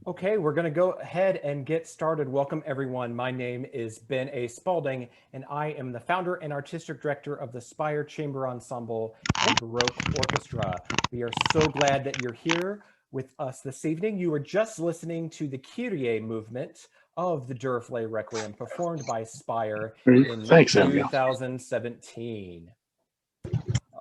Okay, we're going to go ahead and get started. Welcome, everyone. My name is Ben A. Spalding, and I am the founder and artistic director of the Spire Chamber Ensemble and Baroque Orchestra. We are so glad that you're here with us this evening. You were just listening to the Kyrie movement of the Duruflé Requiem performed by Spire Great. in Thanks, Samuel. 2017.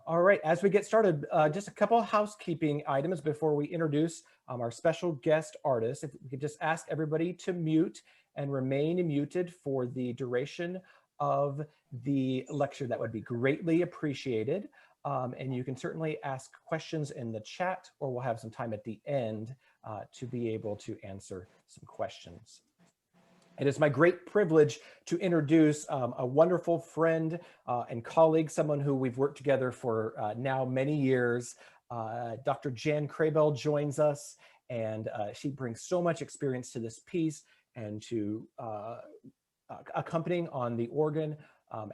All right, as we get started, just a couple of housekeeping items before we introduce our special guest artist. If we could just ask everybody to mute and remain muted for the duration of the lecture, that would be greatly appreciated. And you can certainly ask questions in the chat, or we'll have some time at the end to be able to answer some questions. It is my great privilege to introduce a wonderful friend and colleague, someone who we've worked together for now many years. Dr. Jan Craybill joins us, and she brings so much experience to this piece and to accompanying on the organ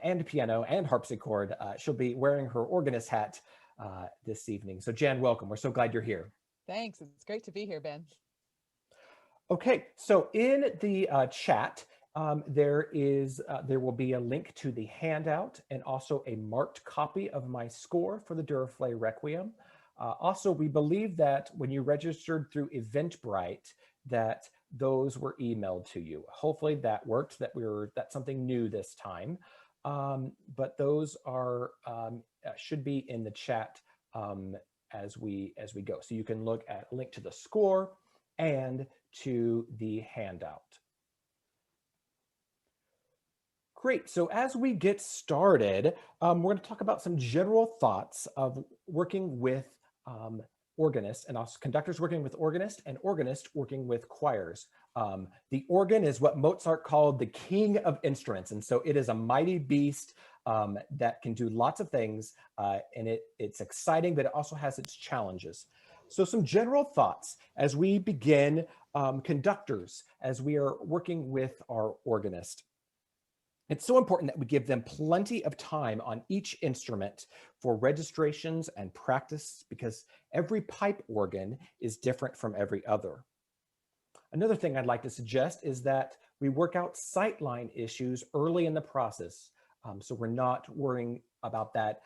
and piano and harpsichord. She'll be wearing her organist hat this evening. So Jan, welcome. We're so glad you're here. Thanks. It's great to be here, Ben. Okay, so in the chat, there will be a link to the handout and also a marked copy of my score for the Duruflé Requiem. Also, we believe that when you registered through Eventbrite, that those were emailed to you. Hopefully that worked. That's something new this time. But those are should be in the chat as we go. So you can look at a link to the score and to the handout. Great, so as we get started, we're going to talk about some general thoughts of working with organists, and also conductors working with organists and organists working with choirs. The organ is what Mozart called the king of instruments, and so it is a mighty beast that can do lots of things, and it's exciting, but it also has its challenges. So some general thoughts as we begin conductors, as we are working with our organist. It's so important that we give them plenty of time on each instrument for registrations and practice, because every pipe organ is different from every other. Another thing I'd like to suggest is that we work out sightline issues early in the process. So we're not worrying about that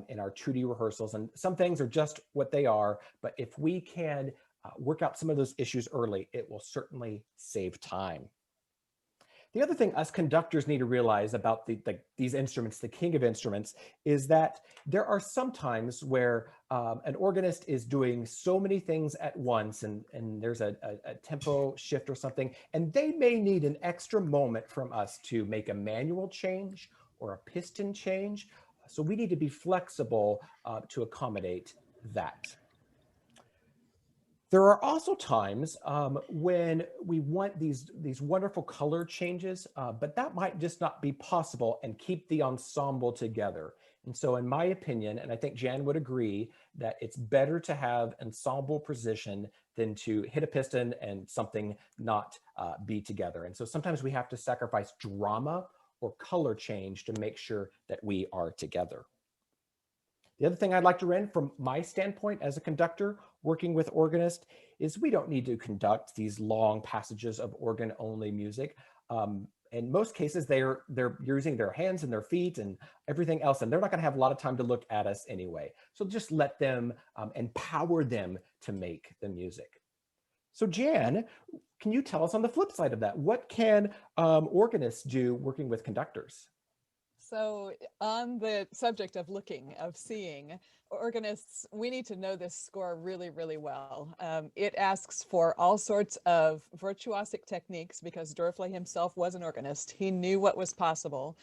in our 2D rehearsals. And some things are just what they are, but if we can work out some of those issues early, it will certainly save time. The other thing us conductors need to realize about these instruments, the king of instruments, is that there are some times where an organist is doing so many things at once, and there's a tempo shift or something, and they may need an extra moment from us to make a manual change or a piston change. So we need to be flexible to accommodate that. There are also times when we want these wonderful color changes, but that might just not be possible and keep the ensemble together. And so in my opinion, and I think Jan would agree, that it's better to have ensemble precision than to hit a piston and something not be together. And so sometimes we have to sacrifice drama or color change to make sure that we are together. The other thing I'd like to rend from my standpoint as a conductor working with organist is we don't need to conduct these long passages of organ-only music. In most cases, they're using their hands and their feet and everything else, and they're not going to have a lot of time to look at us anyway. So just let them, empower them to make the music. So Jan, can you tell us on the flip side of that, what can organists do working with conductors? So on the subject of looking, of seeing, organists, we need to know this score really, really well. It asks for all sorts of virtuosic techniques because Duruflé himself was an organist. He knew what was possible.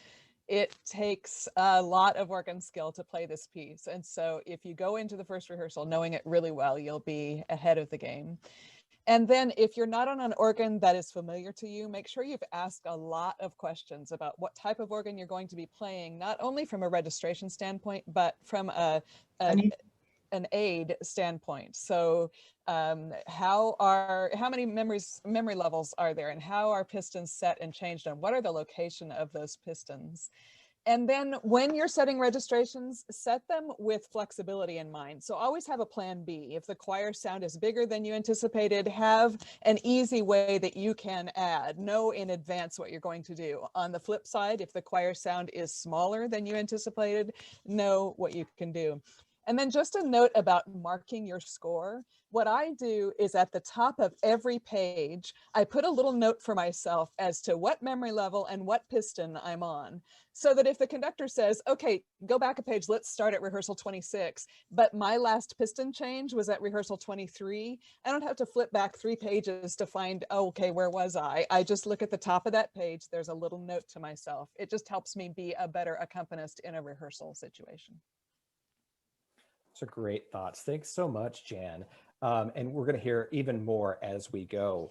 It takes a lot of organ skill to play this piece. And so if you go into the first rehearsal knowing it really well, you'll be ahead of the game. And then if you're not on an organ that is familiar to you, make sure you've asked a lot of questions about what type of organ you're going to be playing, not only from a registration standpoint, but from an aid standpoint. So how many memory levels are there, and how are pistons set and changed, and what are the location of those pistons? And then when you're setting registrations, set them with flexibility in mind. So always have a plan B. If the choir sound is bigger than you anticipated, have an easy way that you can add. Know in advance what you're going to do. On the flip side, if the choir sound is smaller than you anticipated, know what you can do. And then just a note about marking your score. What I do is at the top of every page, I put a little note for myself as to what memory level and what piston I'm on. So that if the conductor says, okay, go back a page, let's start at rehearsal 26, but my last piston change was at rehearsal 23, I don't have to flip back 3 pages to find, oh, okay, where was I? I just look at the top of that page, there's a little note to myself. It just helps me be a better accompanist in a rehearsal situation. Those are great thoughts. Thanks so much, Jan. And we're going to hear even more as we go.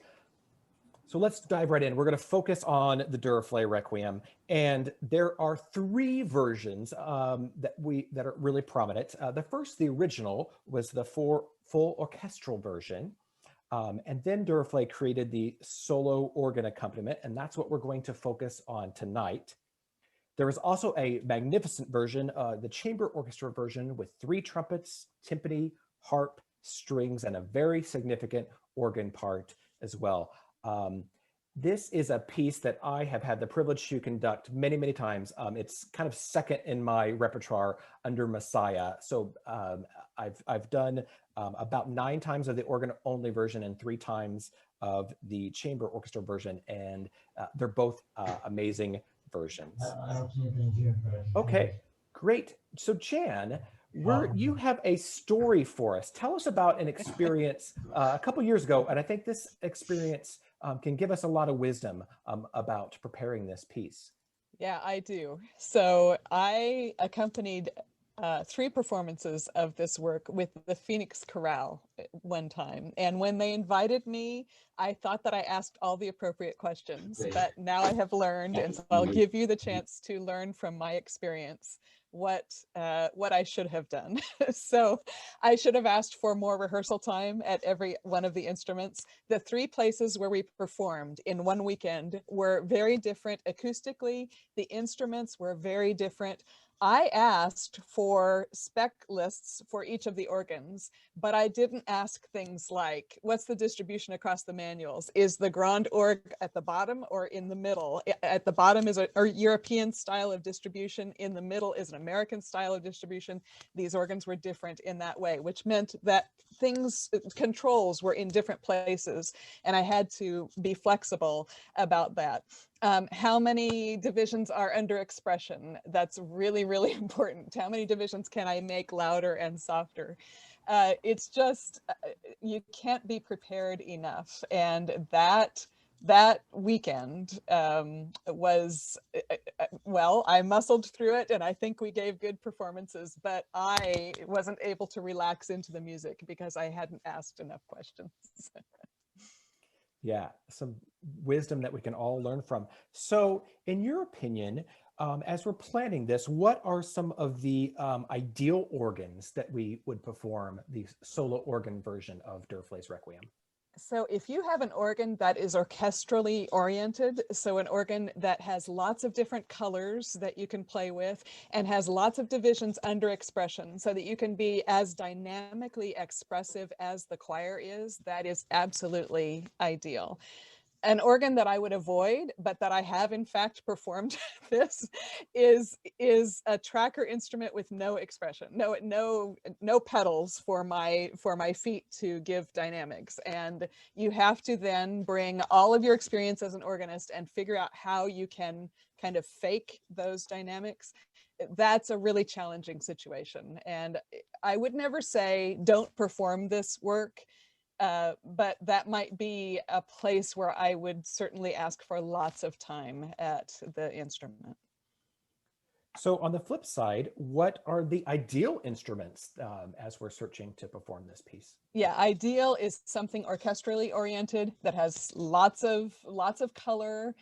So let's dive right in. We're going to focus on the Duruflé Requiem, and there are 3 versions that are really prominent. The first, the original, was the full orchestral version, and then Duruflé created the solo organ accompaniment, and that's what we're going to focus on tonight. There is also a magnificent version, the chamber orchestra version, with 3 trumpets, timpani, harp, strings, and a very significant organ part as well. This is a piece that I have had the privilege to conduct many, many times. It's kind of second in my repertoire under Messiah. So I've done about 9 times of the organ-only version and 3 times of the chamber orchestra version, and they're both amazing versions. Okay, great. So Jan, you have a story for us. Tell us about an experience a couple years ago, and I think this experience can give us a lot of wisdom about preparing this piece. Yeah, I do. So I accompanied 3 performances of this work with the Phoenix Chorale one time. And when they invited me, I thought that I asked all the appropriate questions, but now I have learned, and so I'll give you the chance to learn from my experience what I should have done. So I should have asked for more rehearsal time at every one of the instruments. The 3 places where we performed in one weekend were very different acoustically. The instruments were very different. I asked for spec lists for each of the organs, but I didn't ask things like, what's the distribution across the manuals? Is the grand org at the bottom or in the middle? At the bottom is a European style of distribution. In the middle is an American style of distribution. These organs were different in that way, which meant that controls were in different places, and I had to be flexible about that. How many divisions are under expression? That's really, really important. How many divisions can I make louder and softer? It's just, you can't be prepared enough. And that weekend was, well, I muscled through it, and I think we gave good performances, but I wasn't able to relax into the music because I hadn't asked enough questions. Yeah, some wisdom that we can all learn from. So in your opinion, as we're planning this, what are some of the ideal organs that we would perform the solo organ version of Duruflé's Requiem? So if you have an organ that is orchestrally oriented, so an organ that has lots of different colors that you can play with and has lots of divisions under expression so that you can be as dynamically expressive as the choir is, that is absolutely ideal. An organ that I would avoid, but that I have in fact performed this, is a tracker instrument with no expression, no pedals for my feet to give dynamics. And you have to then bring all of your experience as an organist and figure out how you can kind of fake those dynamics. That's a really challenging situation. And I would never say don't perform this work. But that might be a place where I would certainly ask for lots of time at the instrument. So on the flip side, what are the ideal instruments as we're searching to perform this piece? Yeah, ideal is something orchestrally oriented that has lots of color,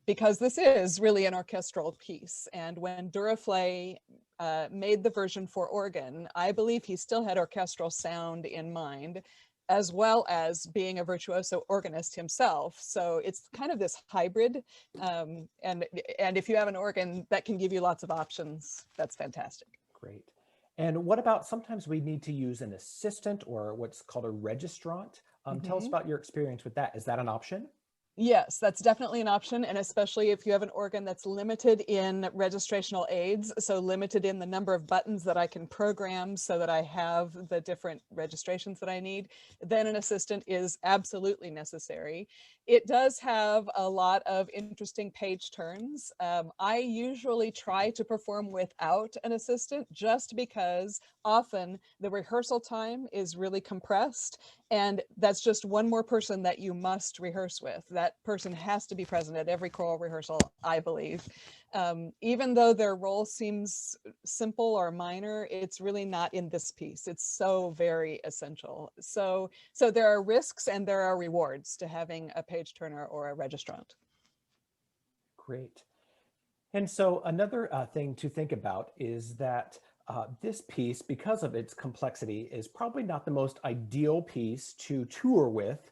because this is really an orchestral piece. And when Duruflé made the version for organ, I believe he still had orchestral sound in mind. as well as being a virtuoso organist himself. So it's kind of this hybrid. And if you have an organ that can give you lots of options, that's fantastic. Great. And what about sometimes we need to use an assistant or what's called a registrant? Tell us Mhm. about your experience with that. Is that an option? Yes, that's definitely an option, and especially if you have an organ that's limited in registrational aids, so limited in the number of buttons that I can program so that I have the different registrations that I need, then an assistant is absolutely necessary. It does have a lot of interesting page turns. I usually try to perform without an assistant just because often the rehearsal time is really compressed, and that's just one more person that you must rehearse with. That person has to be present at every choral rehearsal, I believe. Even though their role seems simple or minor, it's really not in this piece. It's so very essential. So there are risks and there are rewards to having a page turner or a registrant. Great. And so another thing to think about is that this piece, because of its complexity, is probably not the most ideal piece to tour with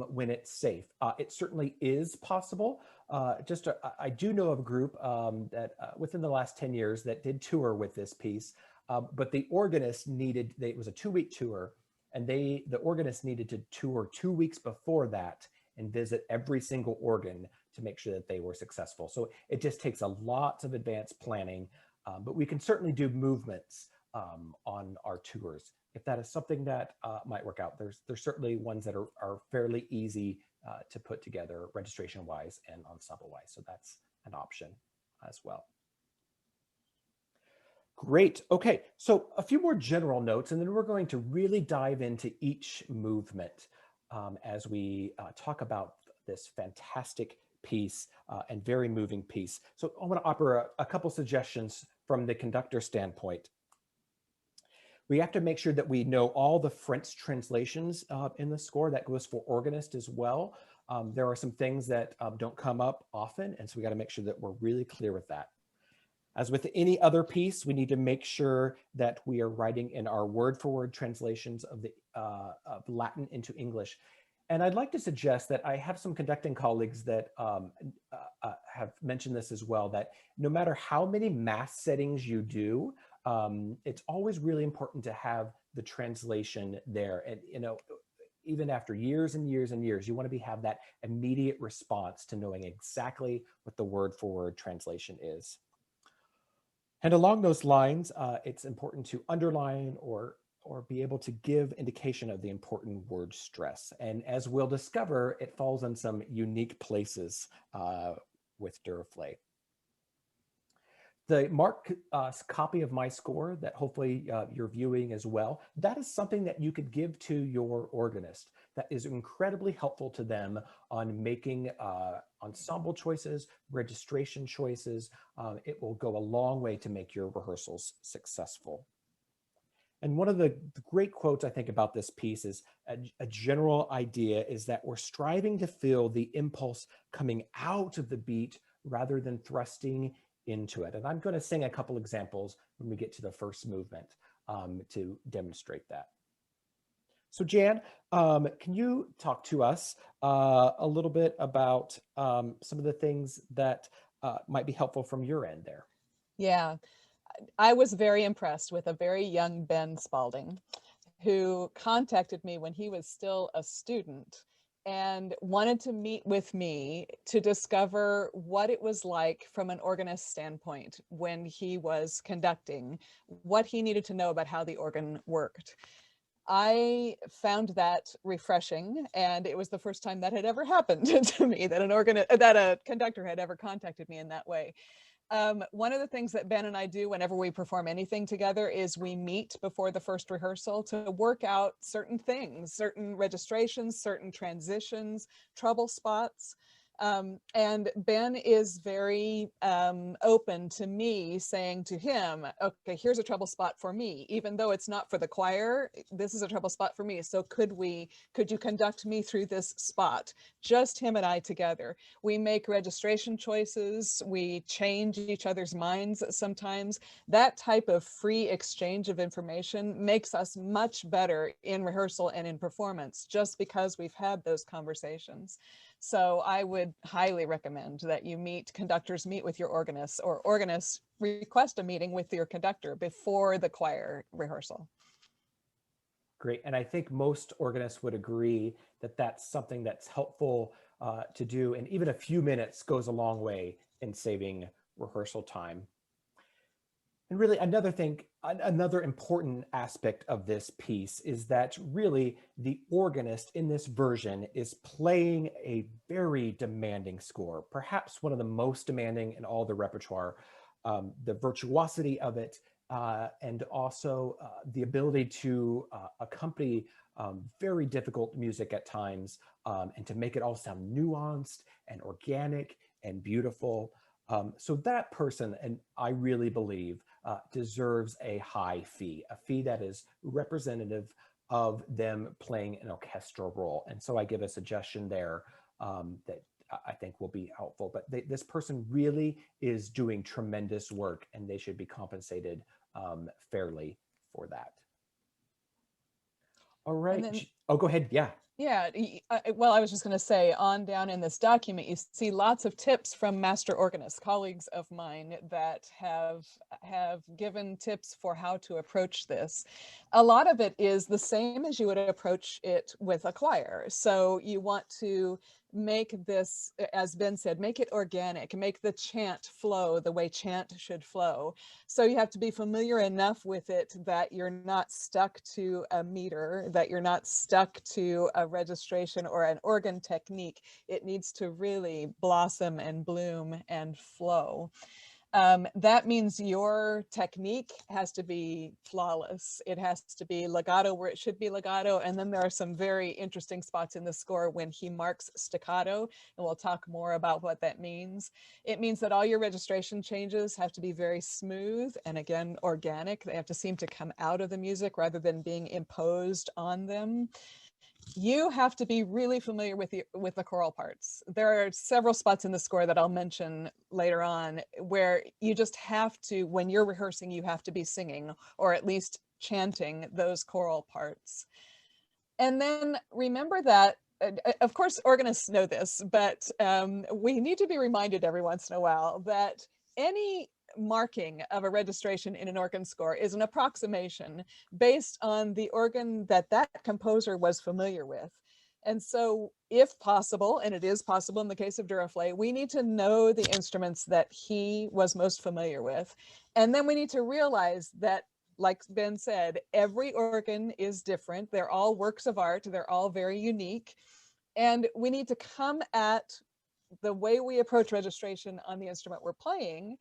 when it's safe. It certainly is possible. I do know of a group that within the last 10 years that did tour with this piece, but the organist needed, it was a 2-week tour, and the organist needed to tour 2 weeks before that and visit every single organ to make sure that they were successful. So it just takes a lot of advanced planning, but we can certainly do movements on our tours. If that is something that might work out, there's certainly ones that are fairly easy to put together registration-wise and ensemble-wise. So that's an option as well. Great. Okay, so a few more general notes, and then we're going to really dive into each movement as we talk about this fantastic piece and very moving piece. So I want to offer a couple suggestions from the conductor standpoint. We have to make sure that we know all the French translations in the score. That goes for organist as well. There are some things that don't come up often, and so we got to make sure that we're really clear with that. As with any other piece, we need to make sure that we are writing in our word-for-word translations of of Latin into English. And I'd like to suggest that I have some conducting colleagues that have mentioned this as well, that no matter how many mass settings you do, it's always really important to have the translation there. And, you know, even after years and years and years, you want to have that immediate response to knowing exactly what the word-for-word translation is. And along those lines, it's important to underline or be able to give indication of the important word stress. And as we'll discover, it falls in some unique places with Duruflé. The marked copy of my score that hopefully you're viewing as well, that is something that you could give to your organist. That is incredibly helpful to them on making ensemble choices, registration choices. It will go a long way to make your rehearsals successful. And one of the great quotes I think about this piece is a general idea is that we're striving to feel the impulse coming out of the beat rather than thrusting into it. And I'm going to sing a couple examples when we get to the first movement to demonstrate that. So Jan, can you talk to us a little bit about some of the things that might be helpful from your end there? Yeah, I was very impressed with a very young Ben Spalding, who contacted me when he was still a student and wanted to meet with me to discover what it was like from an organist standpoint when he was conducting, what he needed to know about how the organ worked. I found that refreshing, and it was the first time that had ever happened to me, that a conductor had ever contacted me in that way. One of the things that Ben and I do whenever we perform anything together is we meet before the first rehearsal to work out certain things, certain registrations, certain transitions, trouble spots. And Ben is very open to me saying to him, okay, here's a trouble spot for me, even though it's not for the choir, this is a trouble spot for me. So could you conduct me through this spot? Just him and I together. We make registration choices. We change each other's minds sometimes. That type of free exchange of information makes us much better in rehearsal and in performance, just because we've had those conversations. So I would highly recommend that conductors meet with your organists, or organists request a meeting with your conductor before the choir rehearsal. Great. And I think most organists would agree that that's something that's helpful to do. And even a few minutes goes a long way in saving rehearsal time. And really another important aspect of this piece is that really the organist in this version is playing a very demanding score, perhaps one of the most demanding in all the repertoire. The virtuosity of it, and also the ability to accompany very difficult music at times, and to make it all sound nuanced and organic and beautiful. So that person, and I really believe, deserves a high fee, a fee that is representative of them playing an orchestral role. And so I give a suggestion there that I think will be helpful. But this person really is doing tremendous work, and they should be compensated fairly for that. All right. Then, oh, go ahead. Yeah. Yeah, well, I was just going to say, on down in this document, you see lots of tips from master organists, colleagues of mine that have given tips for how to approach this. A lot of it is the same as you would approach it with a choir. So you want to make this, as Ben said, make it organic, make the chant flow the way chant should flow. So you have to be familiar enough with it that you're not stuck to a meter, that you're not stuck to a registration or an organ technique. It needs to really blossom and bloom and flow. That means your technique has to be flawless. It has to be legato where it should be legato. And then there are some very interesting spots in the score when he marks staccato, and we'll talk more about what that means. It means that all your registration changes have to be very smooth and, again, organic. They have to seem to come out of the music rather than being imposed on them. You have to be really familiar with the choral parts. There are several spots in the score that I'll mention later on where you just have to, when you're rehearsing, you have to be singing, or at least chanting, those choral parts. And then remember that, of course, organists know this, but we need to be reminded every once in a while that any marking of a registration in an organ score is an approximation based on the organ that composer was familiar with. And so, if possible, and it is possible in the case of Duruflé, we need to know the instruments that he was most familiar with. And then we need to realize that, like Ben said, every organ is different. They're all works of art. They're all very unique. And we need to come at the way we approach registration on the instrument we're playing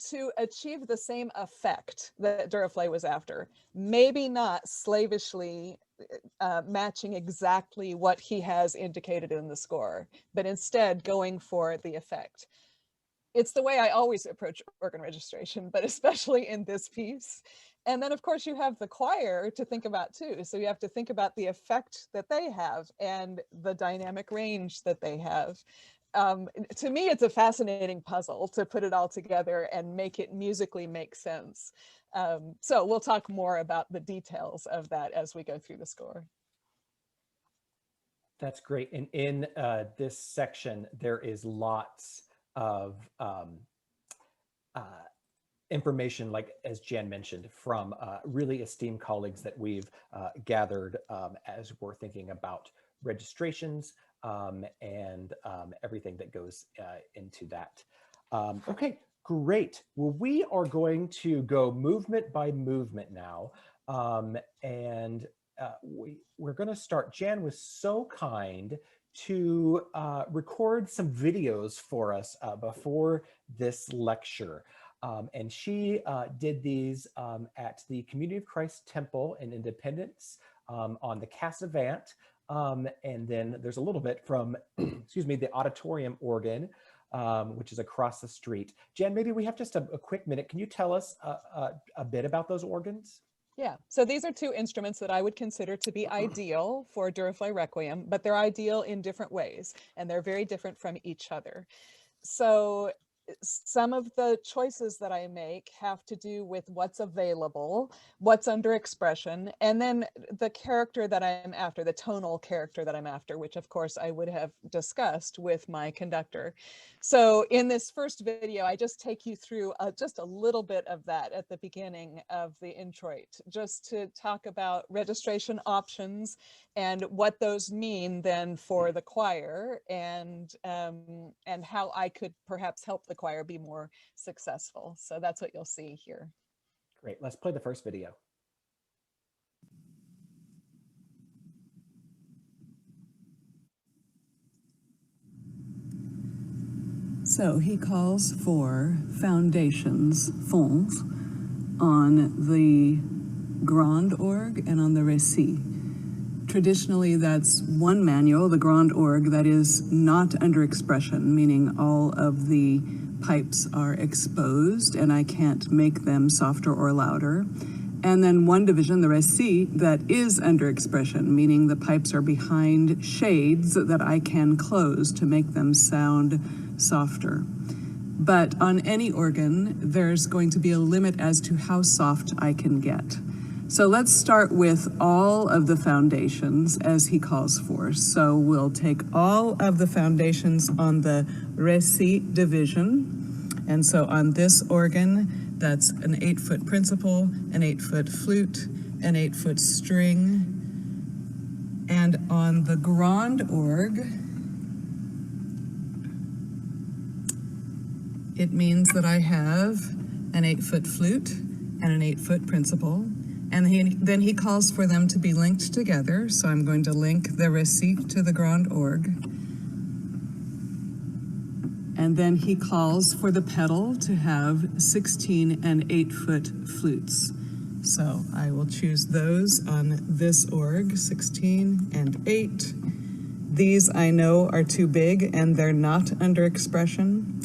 to achieve the same effect that Duruflé was after. Maybe not slavishly matching exactly what he has indicated in the score, but instead going for the effect. It's the way I always approach organ registration, but especially in this piece. And then, of course, you have the choir to think about too. So you have to think about the effect that they have and the dynamic range that they have. To me, it's a fascinating puzzle to put it all together and make it musically make sense. So we'll talk more about the details of that as we go through the score. That's great. And in this section, there is lots of information, like as Jan mentioned, from really esteemed colleagues that we've gathered as we're thinking about registrations and everything that goes into that. Okay, great. Well, we are going to go movement by movement now. And we're going to start. Jan was so kind to record some videos for us before this lecture. And she did these at the Community of Christ Temple in Independence on the Cassavant. And then there's a little bit from, excuse me, the auditorium organ, which is across the street. Jan, maybe we have just a quick minute. Can you tell us a bit about those organs? Yeah, so these are two instruments that I would consider to be ideal for Duruflé Requiem, but they're ideal in different ways, and they're very different from each other. So some of the choices that I make have to do with what's available, what's under expression, and then the character that I'm after, the tonal character that I'm after, which of course I would have discussed with my conductor. So in this first video, I just take you through just a little bit of that at the beginning of the introit, just to talk about registration options and what those mean then for the choir, and how I could perhaps help the choir be more successful. So that's what you'll see here. Great, let's play the first video. So he calls for foundations, fonds, on the grand orgue and on the récit. Traditionally, that's one manual, the grand orgue, that is not under expression, meaning all of the pipes are exposed and I can't make them softer or louder. And then one division, the récit, that is under expression, meaning the pipes are behind shades that I can close to make them sound softer. But on any organ, there's going to be a limit as to how soft I can get. So let's start with all of the foundations as he calls for. So we'll take all of the foundations on the récit division. And so on this organ, that's an 8-foot principal, an 8-foot flute, an 8-foot string. And on the grand orgue, it means that I have an 8-foot flute and an 8-foot principal. And then he calls for them to be linked together. So I'm going to link the récit to the grand orgue. And then he calls for the pedal to have 16 and 8-foot flutes. So I will choose those on this orgue, 16 and 8. These I know are too big and they're not under expression.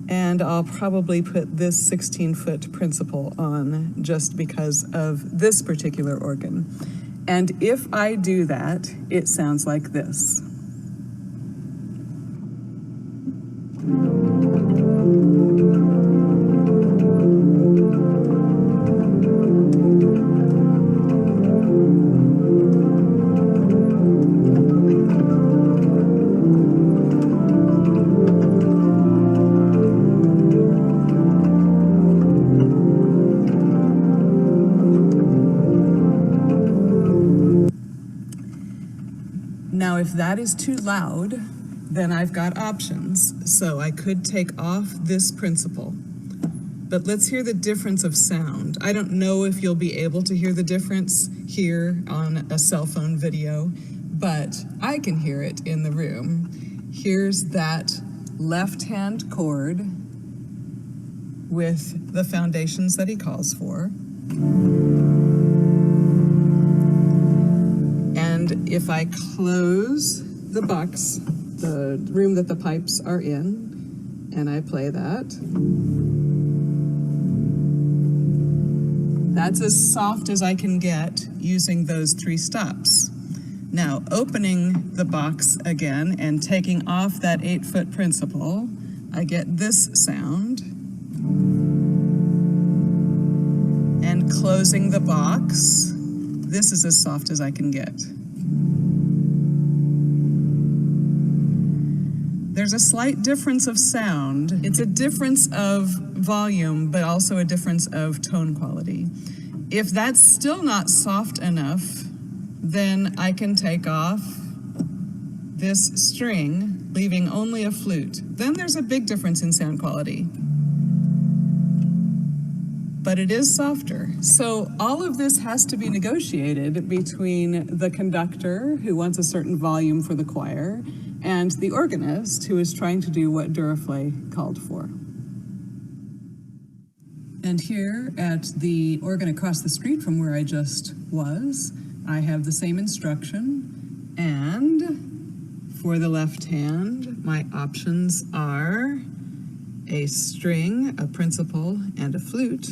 And I'll probably put this 16-foot principal on just because of this particular organ. And if I do that, it sounds like this. Now, if that is too loud, then I've got options. So I could take off this principal. But let's hear the difference of sound. I don't know if you'll be able to hear the difference here on a cell phone video, but I can hear it in the room. Here's that left-hand chord with the foundations that he calls for. And if I close the box, the room that the pipes are in, and I play that, that's as soft as I can get using those 3 stops. Now, opening the box again and taking off that 8-foot principal, I get this sound. And closing the box, this is as soft as I can get. There's a slight difference of sound. It's a difference of volume, but also a difference of tone quality. If that's still not soft enough, then I can take off this string, leaving only a flute. Then there's a big difference in sound quality. But it is softer. So all of this has to be negotiated between the conductor, who wants a certain volume for the choir, and the organist, who is trying to do what Duruflé called for. And here at the organ across the street from where I just was, I have the same instruction, and for the left hand, my options are a string, a principal, and a flute.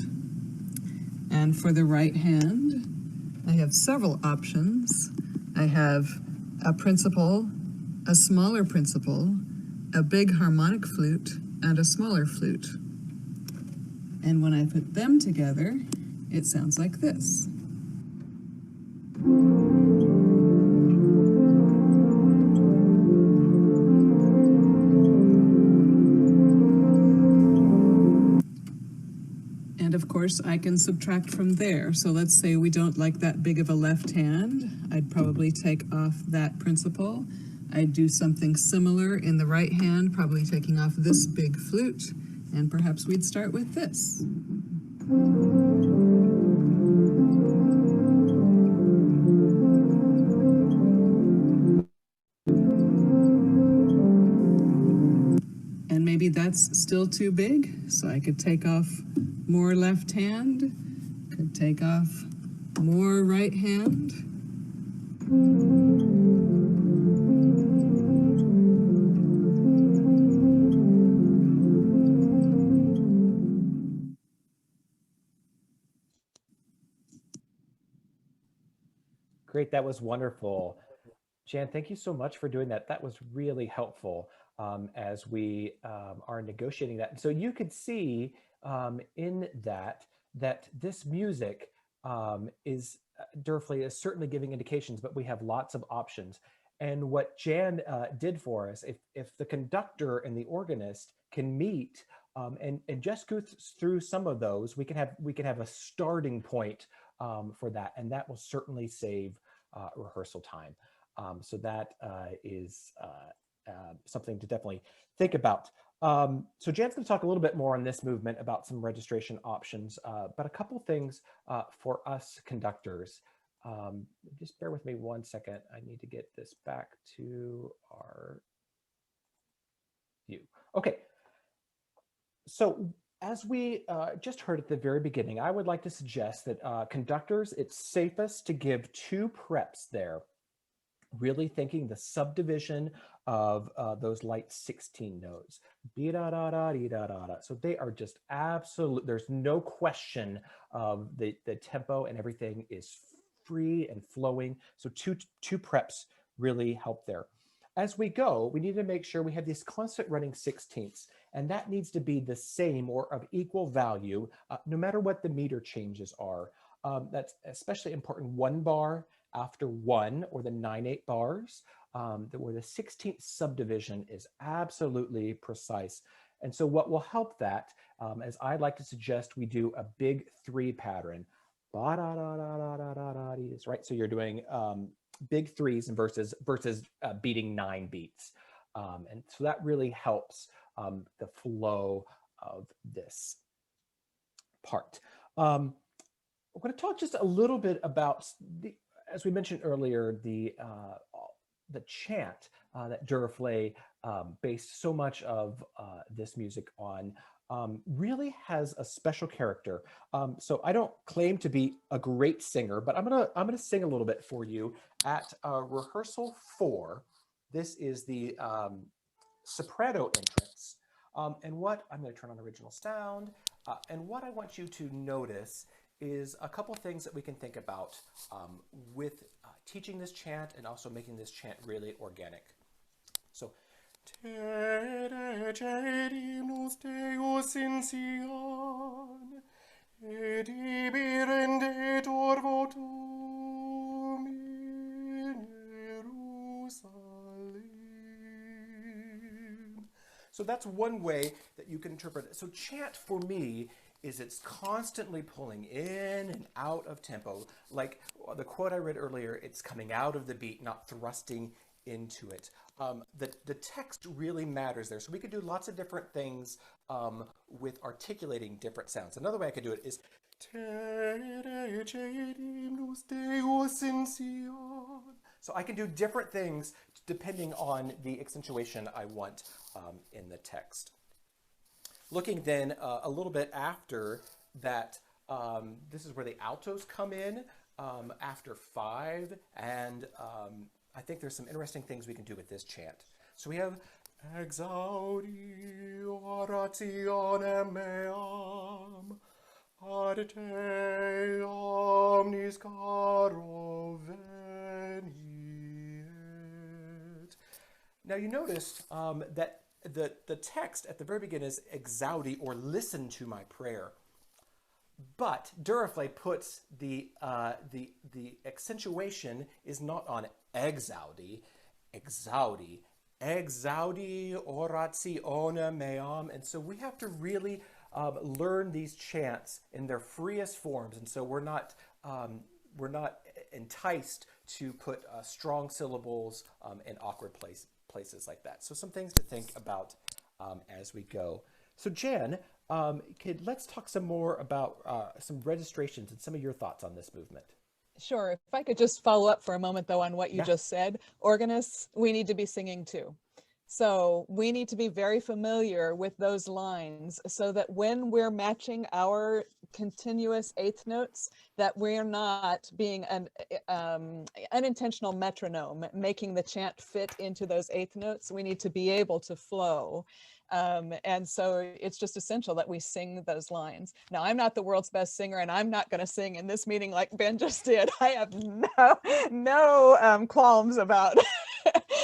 And for the right hand, I have several options. I have a principal, a smaller principal, a big harmonic flute, and a smaller flute. And when I put them together, it sounds like this. And of course, I can subtract from there. So let's say we don't like that big of a left hand. I'd probably take off that principal. I'd do something similar in the right hand, probably taking off this big flute. And perhaps we'd start with this. And maybe that's still too big, so I could take off more left hand, could take off more right hand. Great, that was wonderful. Jan, thank you so much for doing that. That was really helpful as we are negotiating that. So you could see in that this music is, Duruflé is certainly giving indications, but we have lots of options. And what Jan did for us, if the conductor and the organist can meet and just go through some of those, we can have a starting point for that, and that will certainly save rehearsal time. So that is something to definitely think about. So Jan's going to talk a little bit more on this movement about some registration options, but a couple things for us conductors. Just bear with me 1 second. I need to get this back to our view. Okay. So as we just heard at the very beginning, I would like to suggest that conductors, it's safest to give 2 preps there, really thinking the subdivision of those light 16 notes. Be-da-da-da-dee-da-da-da. So they are just absolute, there's no question of the tempo and everything is free and flowing. So two preps really help there. As we go, we need to make sure we have these constant running 16ths, and that needs to be the same or of equal value, no matter what the meter changes are. That's especially important 1 bar after 1 or the 9/8 bars, where the 16th subdivision is absolutely precise. And so what will help that, as I'd like to suggest, we do a big 3 pattern. Right? So you're doing big 3s and versus beating 9 beats. And so that really helps the flow of this part. We're going to talk just a little bit about, as we mentioned earlier, the chant that Duruflé based so much of this music on. Really has a special character. So I don't claim to be a great singer, but I'm gonna sing a little bit for you at rehearsal 4. This is the soprano entrance, and what I'm going to turn on original sound. And what I want you to notice is a couple things that we can think about with teaching this chant and also making this chant really organic. So. Te cedimus Deus in Sion, et ibi rendetur votum in Jerusalem. So that's one way that you can interpret it. So chant for me is it's constantly pulling in and out of tempo. Like the quote I read earlier, it's coming out of the beat, not thrusting into it. The text really matters there. So we could do lots of different things with articulating different sounds. Another way I could do it is so I can do different things depending on the accentuation I want in the text. Looking then a little bit after that, this is where the altos come in. after 5, and I think there's some interesting things we can do with this chant. So we have Exaudi orationem meam, ad te omnis caro veniet. Now you noticed that the text at the very beginning is Exaudi, or listen to my prayer. But Duruflé puts the accentuation is not on exaudi, exaudi, exaudi orationem meam, and so we have to really learn these chants in their freest forms, and so we're not enticed to put strong syllables in awkward places like that. So some things to think about as we go. So Jan, let's talk some more about some registrations and some of your thoughts on this movement. Sure. If I could just follow up for a moment, though, on what you just said. Organists, we need to be singing too. So we need to be very familiar with those lines so that when we're matching our continuous eighth notes, that we're not being an unintentional metronome, making the chant fit into those eighth notes. We need to be able to flow. And so it's just essential that we sing those lines. Now, I'm not the world's best singer, and I'm not going to sing in this meeting like Ben just did. I have no qualms about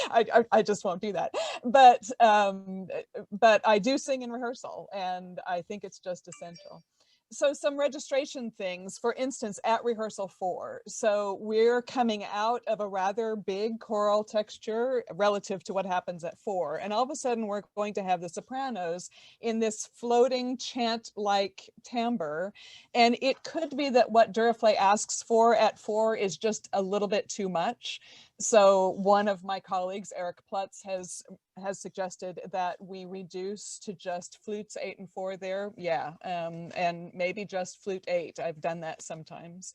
I just won't do that. But I do sing in rehearsal, and I think it's just essential. So some registration things, for instance, at rehearsal 4. So we're coming out of a rather big choral texture relative to what happens at 4. And all of a sudden we're going to have the sopranos in this floating chant-like timbre. And it could be that what Duruflé asks for at 4 is just a little bit too much. So one of my colleagues, Eric Plutz, has suggested that we reduce to just flutes 8 and 4 there. Yeah, and maybe just flute 8. I've done that sometimes.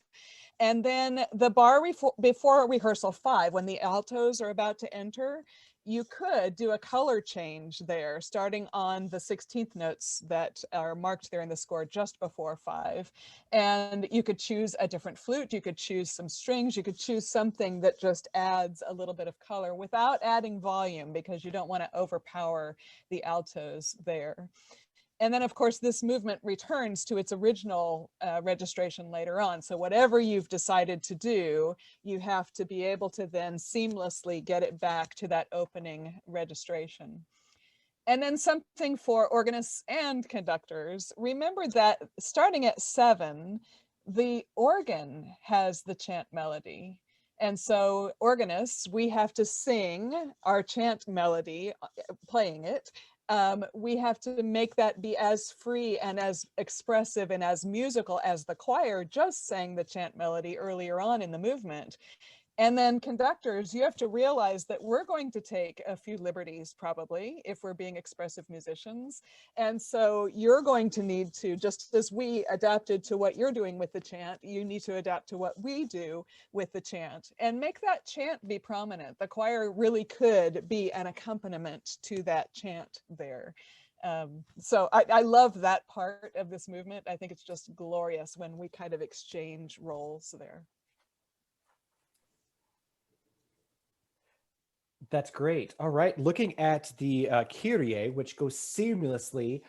And then the bar before rehearsal 5, when the altos are about to enter, you could do a color change there, starting on the 16th notes that are marked there in the score just before 5. And you could choose a different flute, you could choose some strings, you could choose something that just adds a little bit of color without adding volume, because you don't want to overpower the altos there. And then, of course, this movement returns to its original registration later on. So whatever you've decided to do, you have to be able to then seamlessly get it back to that opening registration. And then something for organists and conductors. Remember that starting at 7, the organ has the chant melody. And so organists, we have to sing our chant melody, playing it. We have to make that be as free and as expressive and as musical as the choir just sang the chant melody earlier on in the movement. And then conductors, you have to realize that we're going to take a few liberties probably if we're being expressive musicians. And so you're going to need to, just as we adapted to what you're doing with the chant, you need to adapt to what we do with the chant and make that chant be prominent. The choir really could be an accompaniment to that chant there. So I love that part of this movement. I think it's just glorious when we kind of exchange roles there. That's great. All right, looking at the Kyrie, which goes seamlessly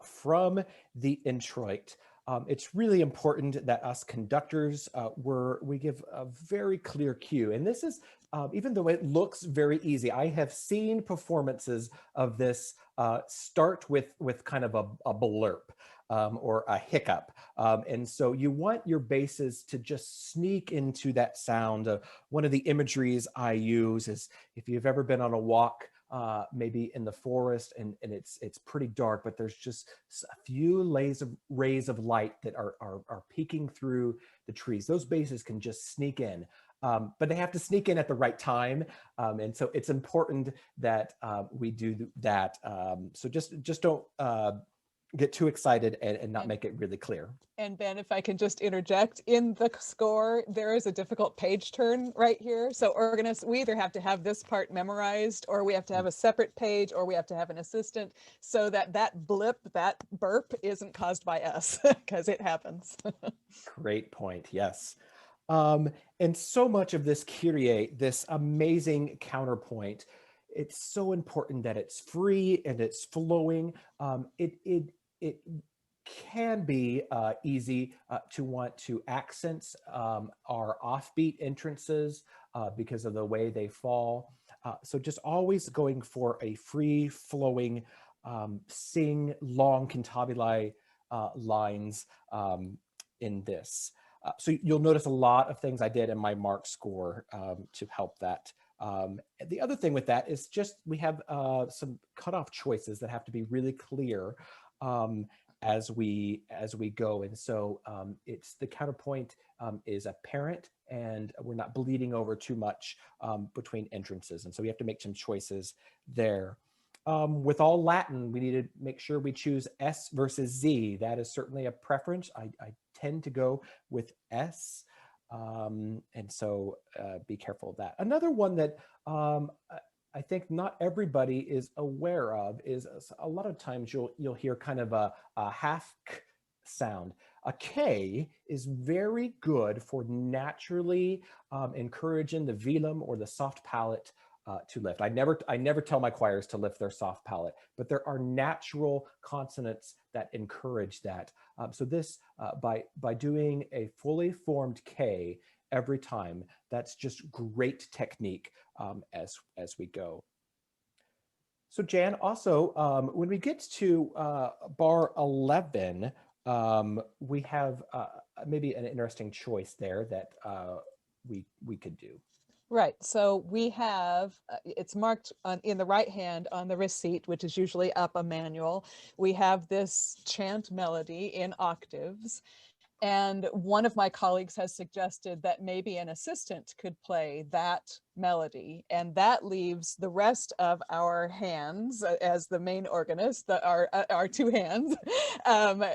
from the introit. It's really important that us conductors, we give a very clear cue. And this is, even though it looks very easy, I have seen performances of this start with kind of a blurb. Or a hiccup. And so you want your basses to just sneak into that sound. One of the imageries I use is if you've ever been on a walk, maybe in the forest and it's pretty dark, but there's just a few rays of light that are peeking through the trees. Those basses can just sneak in. But they have to sneak in at the right time. And so it's important that we do that. So just don't get too excited and not make it really clear. And Ben, if I can just interject, in the score, there is a difficult page turn right here. So organists, we either have to have this part memorized, or we have to have a separate page, or we have to have an assistant, so that blip, that burp isn't caused by us, because it happens. Great point, yes. And so much of this Kyrie, this amazing counterpoint, it's so important that it's free and it's flowing. It can be easy to want to accents our offbeat entrances because of the way they fall. So just always going for a free flowing sing long cantabile lines in this. So you'll notice a lot of things I did in my mark score to help that. The other thing with that is just we have some cutoff choices that have to be really clear as we go, and so it's the counterpoint is apparent, and we're not bleeding over too much between entrances, and so we have to make some choices there. With all Latin, we need to make sure we choose S versus Z. That is certainly a preference. I tend to go with S. And so be careful of that. Another one that I think not everybody is aware of is a lot of times you'll hear kind of a half k sound. A K is very good for naturally encouraging the velum or the soft palate to lift. I never tell my choirs to lift their soft palate, but there are natural consonants that encourage that. So this, by doing a fully formed K every time, that's just great technique as we go. So Jan, also, when we get to bar 11, we have maybe an interesting choice there that we could do. Right. So we have, it's marked in the right hand on the receipt, which is usually up a manual. We have this chant melody in octaves. And one of my colleagues has suggested that maybe an assistant could play that melody, and that leaves the rest of our hands as the main organist, our two hands,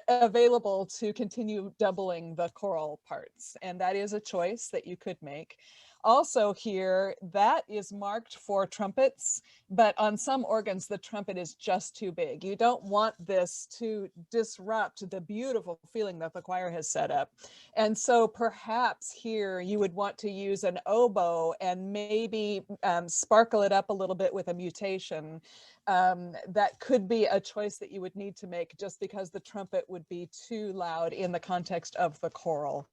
available to continue doubling the choral parts. And that is a choice that you could make. Also here, that is marked for trumpets, but on some organs, the trumpet is just too big. You don't want this to disrupt the beautiful feeling that the choir has set up. And so perhaps here you would want to use an oboe and maybe sparkle it up a little bit with a mutation. That could be a choice that you would need to make just because the trumpet would be too loud in the context of the choral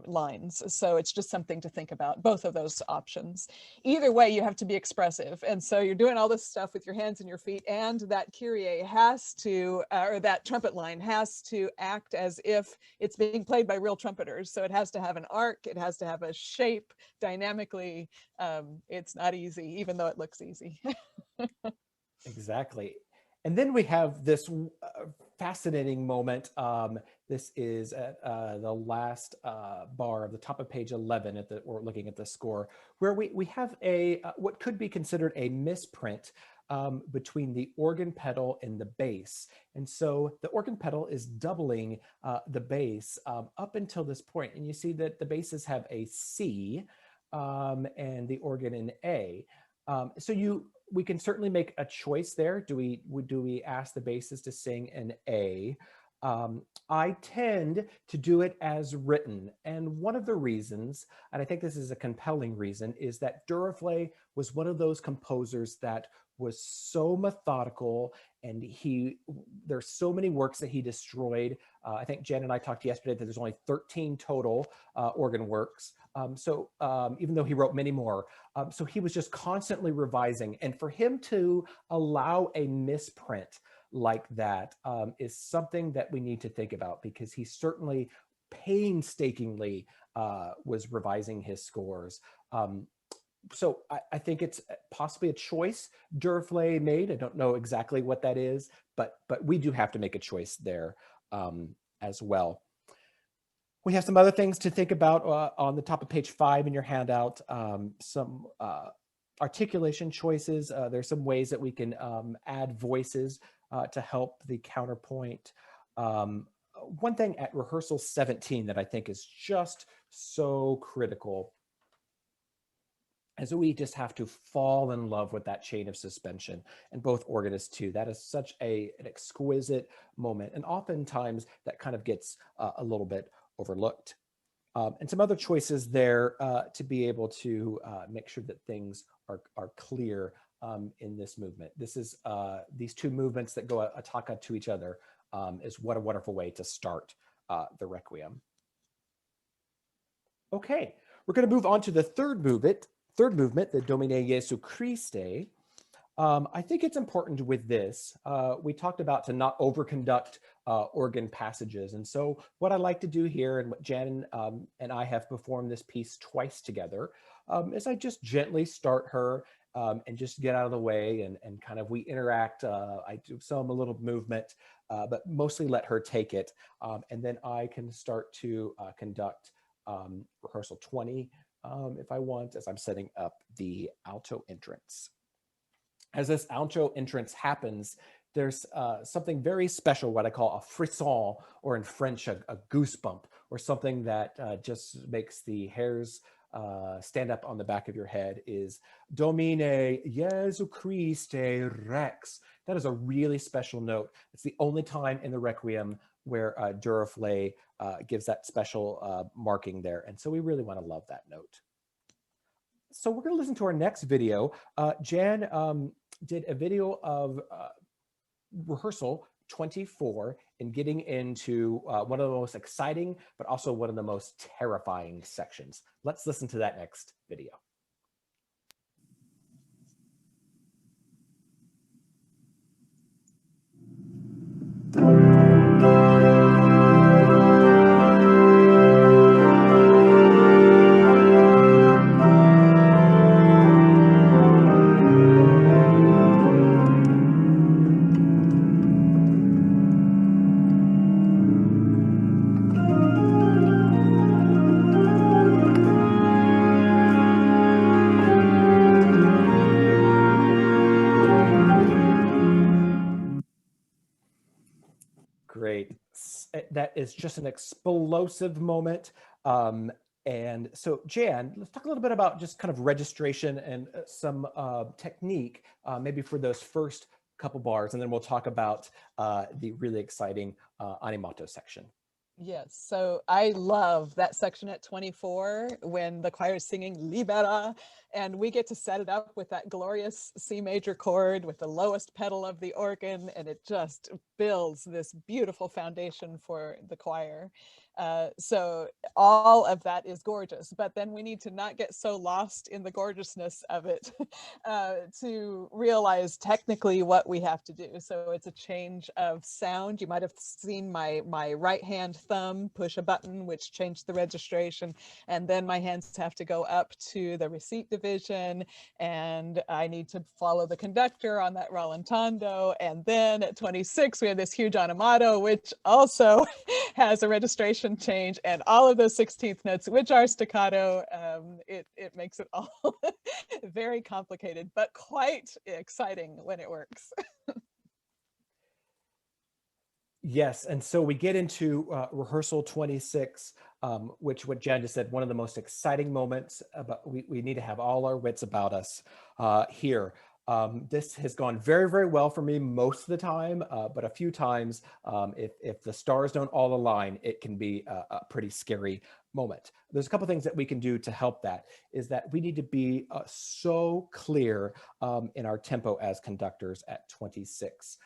lines. So it's just something to think about, both of those options. Either way, you have to be expressive. And so you're doing all this stuff with your hands and your feet, and that Kyrie has to, or that trumpet line has to act as if it's being played by real trumpeters. So it has to have an arc, it has to have a shape dynamically. It's not easy, even though it looks easy. Exactly. And then we have this fascinating moment. This is at the last bar of the top of page 11 we're looking at the score, where we have a what could be considered a misprint between the organ pedal and the bass. And so the organ pedal is doubling the bass up until this point. And you see that the basses have a C and the organ an A. So we can certainly make a choice there. Do we ask the basses to sing an A? I tend to do it as written. And one of the reasons, and I think this is a compelling reason, is that Duruflé was one of those composers that was so methodical, and there's so many works that he destroyed. I think Jen and I talked yesterday that there's only 13 total organ works. So even though he wrote many more, so he was just constantly revising. And for him to allow a misprint like that is something that we need to think about, because he certainly painstakingly was revising his scores. So I think it's possibly a choice Duruflé made. I don't know exactly what that is, but we do have to make a choice there as well. We have some other things to think about on the top of page 5 in your handout. Some articulation choices. There's some ways that we can add voices to help the counterpoint. One thing at rehearsal 17 that I think is just so critical is that we just have to fall in love with that chain of suspension, and both organists too. That is such an exquisite moment, and oftentimes that kind of gets a little bit overlooked. and some other choices there to be able to make sure that things are clear in this movement. This is these two movements that go attacca to each other is what a wonderful way to start the Requiem. Okay, we're going to move on to the third movement, the Domine Jesu Christe. I think it's important with this. We talked about to not overconduct organ passages. And so what I like to do here, and what Jan and I have performed this piece twice together, is I just gently start her and just get out of the way and kind of we interact. I do some a little movement, but mostly let her take it. And then I can start to conduct rehearsal 20 if I want, as I'm setting up the alto entrance. As this alto entrance happens, there's something very special, what I call a frisson, or in French, a goosebump, or something that just makes the hairs stand up on the back of your head, is Domine Jesu Christe Rex. That is a really special note. It's the only time in the Requiem where Duruflé gives that special marking there. And so we really want to love that note. So we're going to listen to our next video. Jan did a video of rehearsal 24 and getting into one of the most exciting, but also one of the most terrifying sections. Let's listen to that next video. Great. That is just an explosive moment. And so, Jan, let's talk a little bit about just kind of registration and some technique, maybe for those first couple bars, and then we'll talk about the really exciting animato section. Yes, so I love that section at 24 when the choir is singing Libera, and we get to set it up with that glorious C major chord with the lowest pedal of the organ, and it just builds this beautiful foundation for the choir. So all of that is gorgeous, but then we need to not get so lost in the gorgeousness of it to realize technically what we have to do. So it's a change of sound. You might have seen my right hand thumb push a button, which changed the registration. And then my hands have to go up to the receipt division, and I need to follow the conductor on that rallentando. And then at 26, we have this huge animato, which also has a registration change, and all of those 16th notes, which are staccato. It makes it all very complicated, but quite exciting when it works. Yes, and so we get into rehearsal 26, which what Jan just said, one of the most exciting moments. But we need to have all our wits about us here. This has gone very, very well for me most of the time, but a few times, if the stars don't all align, it can be a pretty scary moment. There's a couple things that we can do to help that, is that we need to be so clear in our tempo as conductors at 26.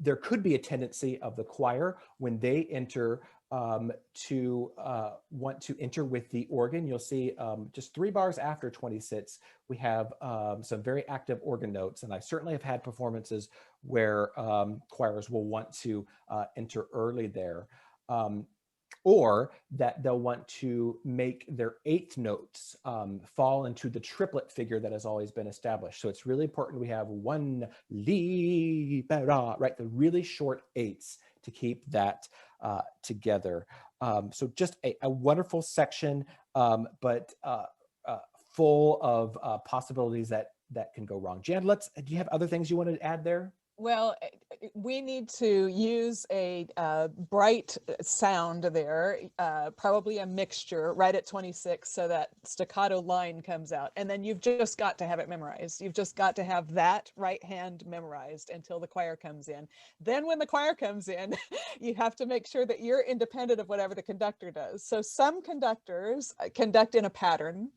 There could be a tendency of the choir when they enter to want to enter with the organ. You'll see just 3 bars after 26, we have some very active organ notes. And I certainly have had performances where choirs will want to enter early there. Or that they'll want to make their 8th notes fall into the triplet figure that has always been established. So it's really important we have one libera, right? The really short 8s to keep that together. So just a wonderful section, but full of possibilities that can go wrong. Jan, do you have other things you wanted to add there? Well, we need to use a bright sound there, probably a mixture right at 26 so that staccato line comes out. And then you've just got to have it memorized. You've just got to have that right hand memorized until the choir comes in. Then when the choir comes in, you have to make sure that you're independent of whatever the conductor does. So some conductors conduct in a pattern.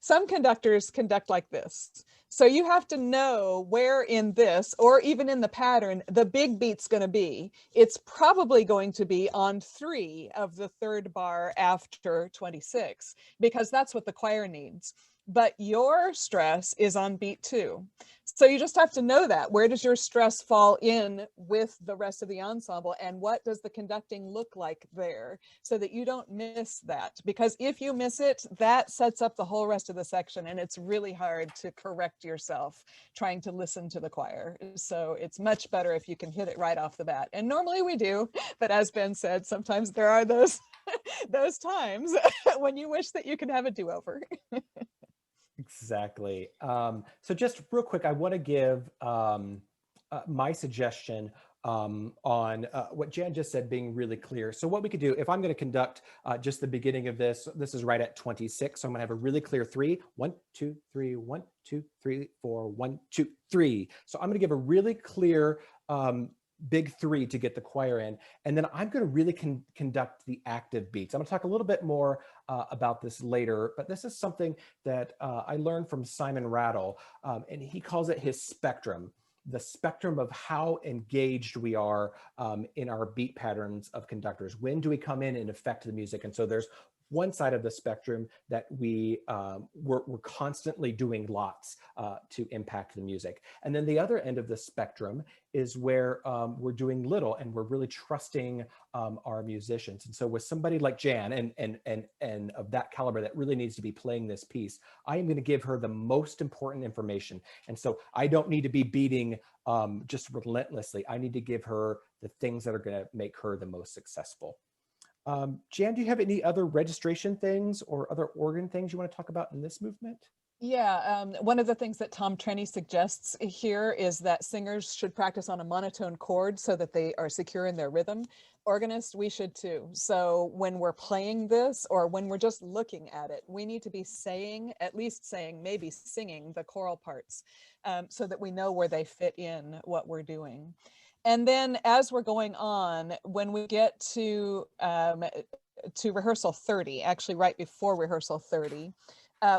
Some conductors conduct like this. So you have to know where in this, or even in the pattern, the big beat's going to be. It's probably going to be on 3 of the 3rd bar after 26, because that's what the choir needs. But your stress is on beat 2. So you just have to know that. Where does your stress fall in with the rest of the ensemble, and what does the conducting look like there, so that you don't miss that? Because if you miss it, that sets up the whole rest of the section, and it's really hard to correct yourself trying to listen to the choir. So it's much better if you can hit it right off the bat. And normally we do, but as Ben said, sometimes there are those those times when you wish that you could have a do-over. Exactly. So just real quick, I want to give my suggestion on what Jan just said, being really clear. So what we could do, if I'm going to conduct just the beginning of this is right at 26. So I'm going to have a really clear 3, 1, 2, 3, 1, 2, 3, 4, 1, 2, 3. So I'm going to give a really clear big 3 to get the choir in. And then I'm going to really conduct the active beats. I'm going to talk a little bit more about this later, but this is something that I learned from Simon Rattle, and he calls it his spectrum, the spectrum of how engaged we are in our beat patterns of conductors. When do we come in and affect the music? And so there's one side of the spectrum that we're constantly doing lots to impact the music. And then the other end of the spectrum is where we're doing little and we're really trusting our musicians. And so with somebody like Jan and of that caliber that really needs to be playing this piece, I am going to give her the most important information. And so I don't need to be beating just relentlessly. I need to give her the things that are going to make her the most successful. Jan, do you have any other registration things or other organ things you want to talk about in this movement? Yeah, one of the things that Tom Trenny suggests here is that singers should practice on a monotone chord so that they are secure in their rhythm. Organists, we should too. So when we're playing this, or when we're just looking at it, we need to be saying, at least saying, maybe singing the choral parts, so that we know where they fit in what we're doing. And then as we're going on, when we get to rehearsal 30, actually right before rehearsal 30,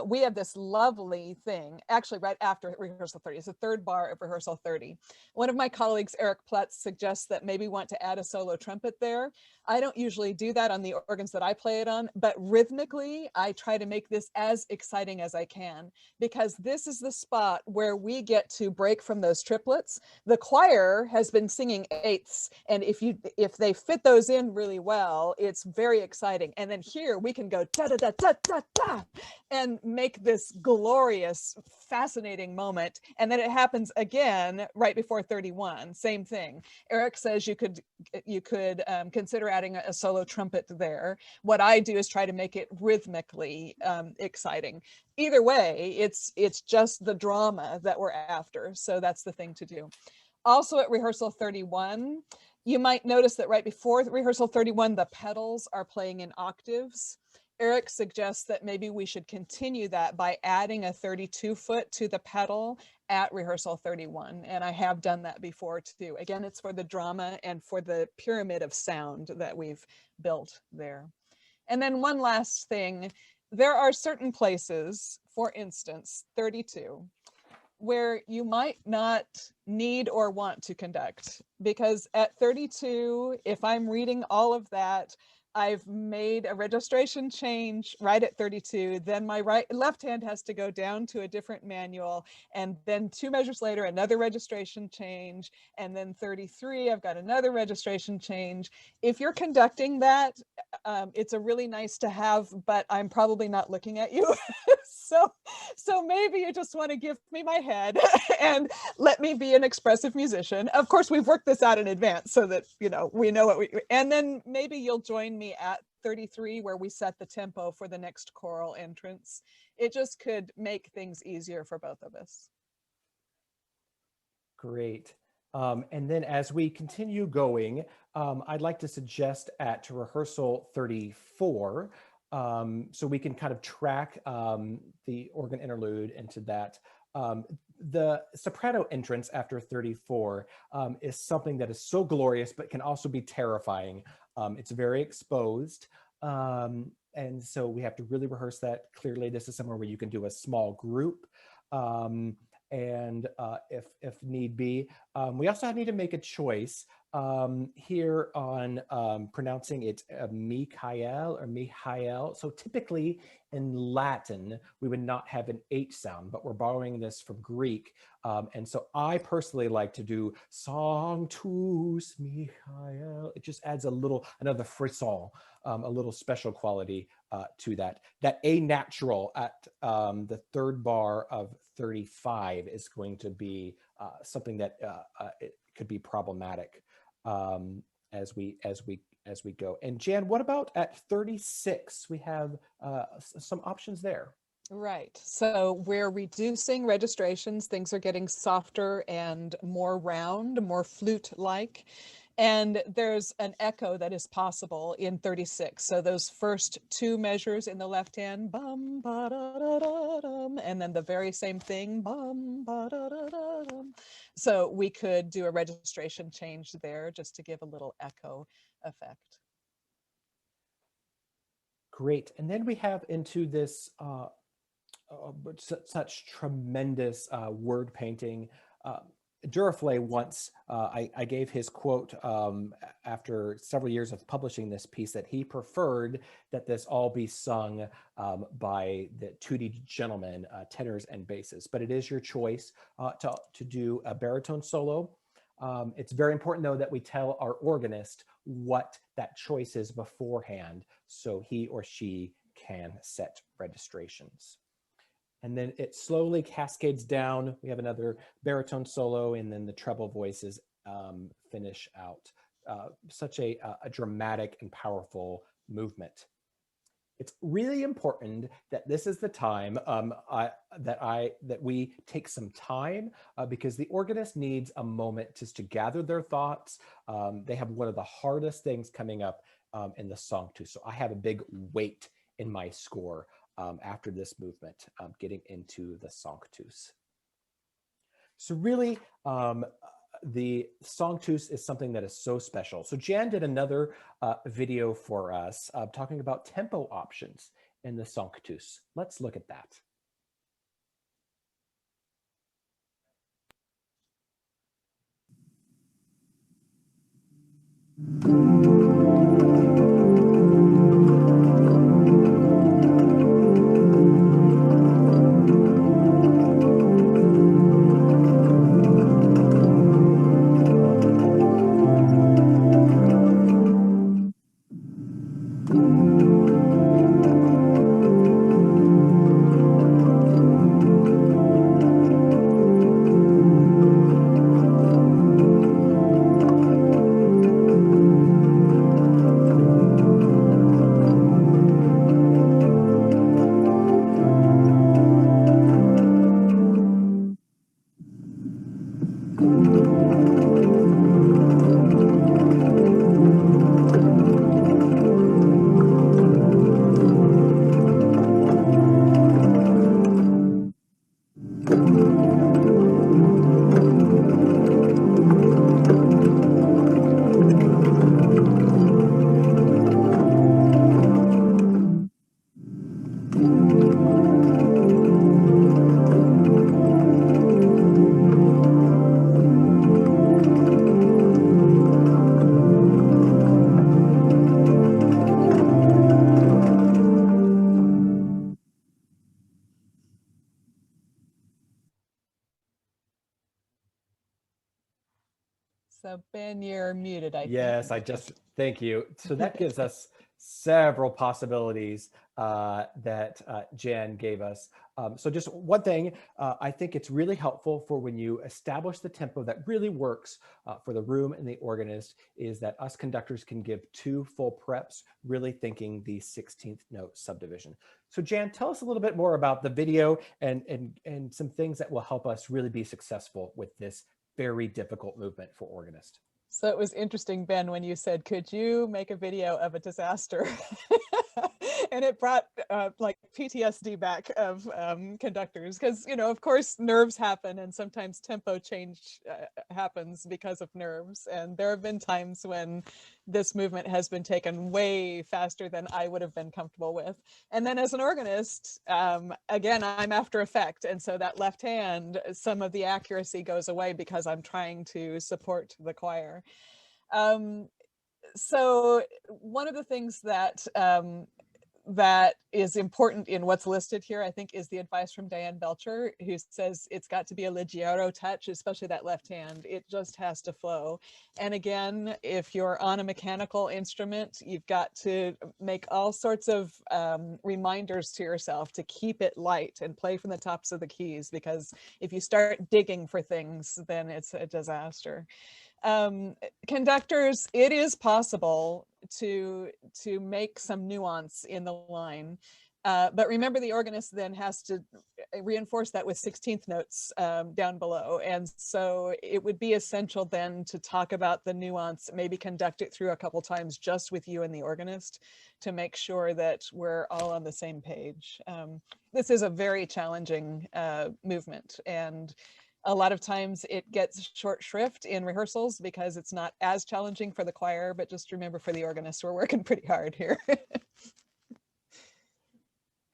we have this lovely thing, actually right after rehearsal 30. It's the 3rd bar of rehearsal 30. One of my colleagues, Eric Plutz, suggests that maybe want to add a solo trumpet there. I don't usually do that on the organs that I play it on, but rhythmically, I try to make this as exciting as I can, because this is the spot where we get to break from those triplets. The choir has been singing eighths, and if they fit those in really well, it's very exciting. And then here we can go da da da da da da, and make this glorious, fascinating moment. And then it happens again right before 31. Same thing. Eric says you could consider adding a solo trumpet there. What I do is try to make it rhythmically exciting. Either way, it's just the drama that we're after. So that's the thing to do. Also at rehearsal 31, you might notice that right before rehearsal 31, the pedals are playing in octaves. Eric suggests that maybe we should continue that by adding a 32 foot to the pedal at rehearsal 31. And I have done that before too. Again, it's for the drama and for the pyramid of sound that we've built there. And then one last thing, there are certain places, for instance, 32, where you might not need or want to conduct, because at 32, if I'm reading all of that, I've made a registration change right at 32, then my left hand has to go down to a different manual, and then 2 measures later, another registration change, and then 33, I've got another registration change. If you're conducting that, it's a really nice to have, but I'm probably not looking at you. So maybe you just want to give me my head and let me be an expressive musician. Of course, we've worked this out in advance so that, we know what and then maybe you'll join me at 33 where we set the tempo for the next choral entrance. It just could make things easier for both of us. Great. And then as we continue going, I'd like to suggest at rehearsal 34, so we can kind of track the organ interlude into that. The soprano entrance after 34 is something that is so glorious, but can also be terrifying. It's very exposed. And so we have to really rehearse that clearly. This is somewhere where you can do a small group. And if need be, we also need to make a choice here on pronouncing it Michael or Michael. So typically in Latin, we would not have an H sound, but we're borrowing this from Greek. And so I personally like to do Sanctus Michael. It just adds another frisson, a little special quality to that. That A natural at the third bar of 35 is going to be something that it could be problematic as we go. And Jan, what about at 36? We have some options there. Right. So we're reducing registrations. Things are getting softer and more round, more flute-like. And there's an echo that is possible in 36. So those first two measures in the left hand, bum, ba, da, da, da, dum, and then the very same thing, bum, ba, da, da, da, dum. So we could do a registration change there just to give a little echo effect. Great. And then we have into this such tremendous word painting. Duruflé once, I gave his quote after several years of publishing this piece that he preferred that this all be sung by the tutti gentlemen, tenors and basses. But it is your choice to do a baritone solo. It's very important, though, that we tell our organist what that choice is beforehand so he or she can set registrations. And then it slowly cascades down. We have another baritone solo, and then the treble voices finish out. Such a dramatic and powerful movement. It's really important that this is the time that we take some time because the organist needs a moment just to gather their thoughts. They have one of the hardest things coming up in the Sanctus. So I have a big weight in my score after this movement, getting into the Sanctus. So really, the Sanctus is something that is so special. So Jan did another video for us talking about tempo options in the Sanctus. Let's look at that. So Ben, you're muted, I think. Yes, thank you. So that gives us several possibilities that Jan gave us. So just one thing, I think it's really helpful for when you establish the tempo that really works for the room and the organist is that us conductors can give 2 full preps, really thinking the 16th note subdivision. So Jan, tell us a little bit more about the video and some things that will help us really be successful with this very difficult movement for organist. So it was interesting, Ben, when you said, could you make a video of a disaster? And it brought like PTSD back of conductors, because, you know, of course, nerves happen, and sometimes tempo change happens because of nerves. And there have been times when this movement has been taken way faster than I would have been comfortable with. And then as an organist, again, I'm after effect. And so that left hand, some of the accuracy goes away because I'm trying to support the choir. So one of the things that that is important in what's listed here, I think, is the advice from Diane Belcher, who says it's got to be a leggero touch, especially that left hand. It just has to flow. And again, if you're on a mechanical instrument, you've got to make all sorts of reminders to yourself to keep it light and play from the tops of the keys, because if you start digging for things, then it's a disaster. Conductors, it is possible to make some nuance in the line, but remember, the organist then has to reinforce that with 16th notes down below, and so it would be essential then to talk about the nuance, maybe conduct it through a couple times just with you and the organist to make sure that we're all on the same page. This is a very challenging movement, and a lot of times it gets short shrift in rehearsals because it's not as challenging for the choir, but just remember, for the organist, we're working pretty hard here.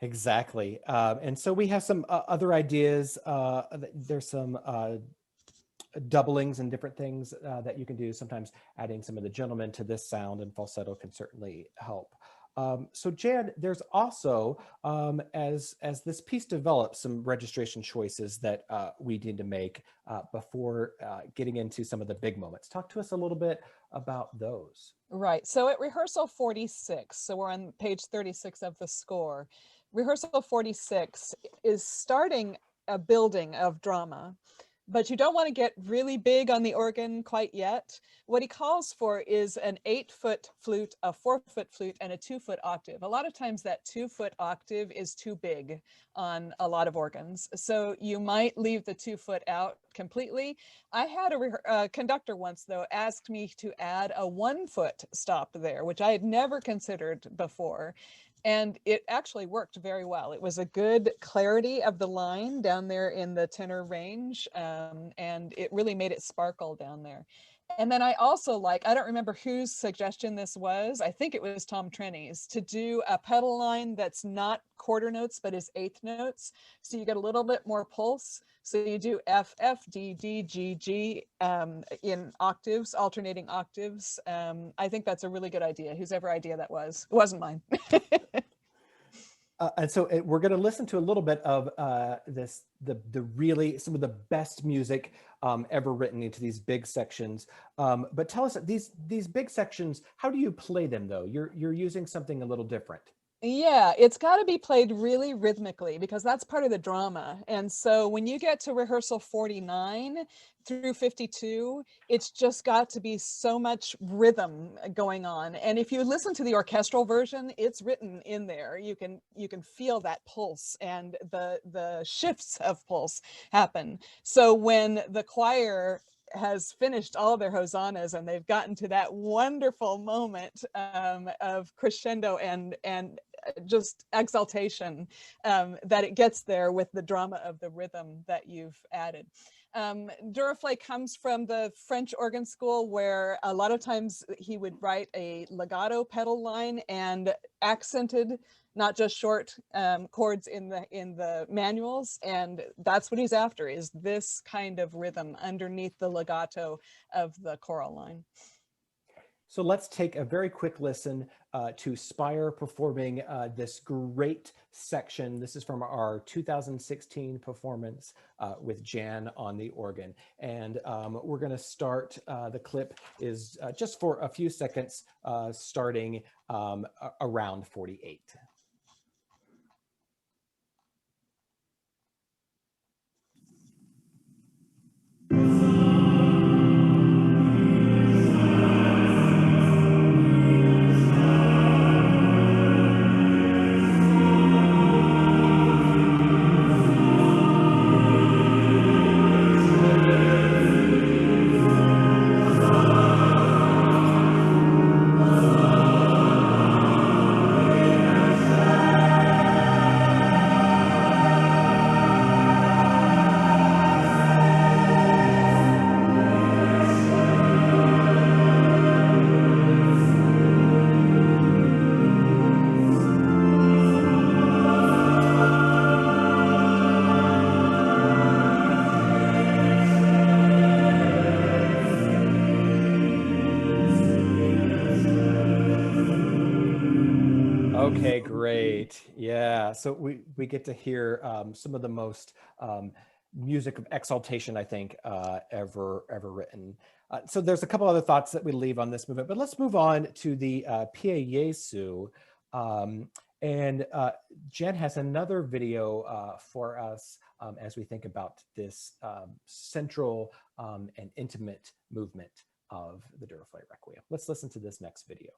Exactly. And so we have some other ideas. There's some doublings and different things that you can do. Sometimes adding some of the gentlemen to this sound and falsetto can certainly help. So Jan, there's also, as this piece develops, some registration choices that we need to make before getting into some of the big moments. Talk to us a little bit about those. Right, so at rehearsal 46, so we're on page 36 of the score, rehearsal 46 is starting a building of drama. But you don't want to get really big on the organ quite yet. What he calls for is an 8-foot flute, a 4-foot flute, and a 2-foot octave. A lot of times that 2-foot octave is too big on a lot of organs, so you might leave the 2-foot out completely. I had a conductor once, though, asked me to add a 1-foot stop there, which I had never considered before. And it actually worked very well. It was a good clarity of the line down there in the tenor range, and it really made it sparkle down there. And then I also like, I don't remember whose suggestion this was, I think it was Tom Trenny's, to do a pedal line that's not quarter notes, but is 8th notes. So you get a little bit more pulse. So you do F, F, D, D, G, G in octaves, alternating octaves. I think that's a really good idea, whosever idea that was. It wasn't mine. And so we're going to listen to a little bit of the really, some of the best music ever written into these big sections. But tell us, these big sections, how do you play them though? You're using something a little different. Yeah, it's got to be played really rhythmically, because that's part of the drama. And so when you get to rehearsal 49 through 52, it's just got to be so much rhythm going on. And if you listen to the orchestral version, it's written in there. You can feel that pulse, and the shifts of pulse happen. So when the choir has finished all their hosannas and they've gotten to that wonderful moment of crescendo and just exaltation, that it gets there with the drama of the rhythm that you've added. Duruflé comes from the French organ school, where a lot of times he would write a legato pedal line and accented, not just short chords in the manuals, and that's what he's after, is this kind of rhythm underneath the legato of the choral line. So let's take a very quick listen to Spire performing this great section. This is from our 2016 performance with Jan on the organ. And we're going to start, the clip is just for a few seconds, starting around 48. Great. Yeah. So we get to hear some of the most music of exaltation, I think, ever written. So there's a couple other thoughts that we leave on this movement, but let's move on to the Pie Jesu. And Jen has another video for us as we think about this central and intimate movement of the Duruflé Requiem. Let's listen to this next video.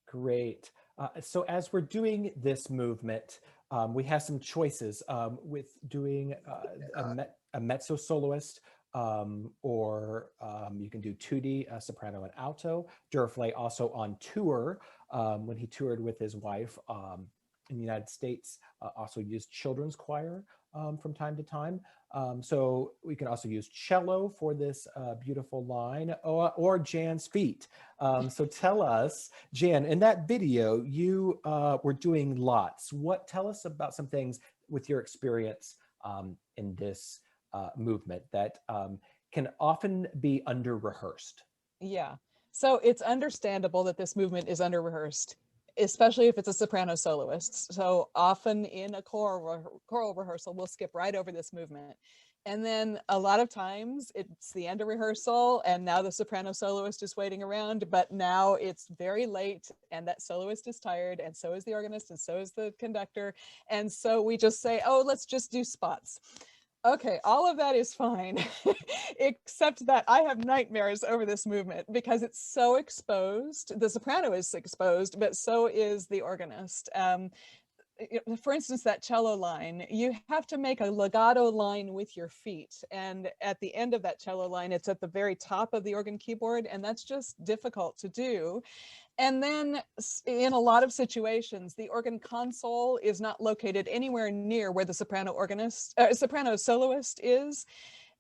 Great. So as we're doing this movement, we have some choices with doing a mezzo soloist, or you can do tutti, soprano, and alto. Duruflé also on tour, when he toured with his wife in the United States, also used children's choir from time to time. So we can also use cello for this beautiful line, or Jan's feet. So tell us, Jan, in that video, you were doing lots. Tell us about some things with your experience in this movement that can often be under-rehearsed. Yeah. So it's understandable that this movement is under-rehearsed, especially if it's a soprano soloist. So often in a choral rehearsal, we'll skip right over this movement. And then a lot of times it's the end of rehearsal and now the soprano soloist is waiting around, but now it's very late and that soloist is tired and so is the organist and so is the conductor. And so we just say, oh, let's just do spots. Okay, all of that is fine, except that I have nightmares over this movement because it's so exposed. The soprano is exposed, but so is the organist. For instance, that cello line, you have to make a legato line with your feet. And at the end of that cello line, it's at the very top of the organ keyboard, and that's just difficult to do. And then in a lot of situations, the organ console is not located anywhere near where the soprano soloist is.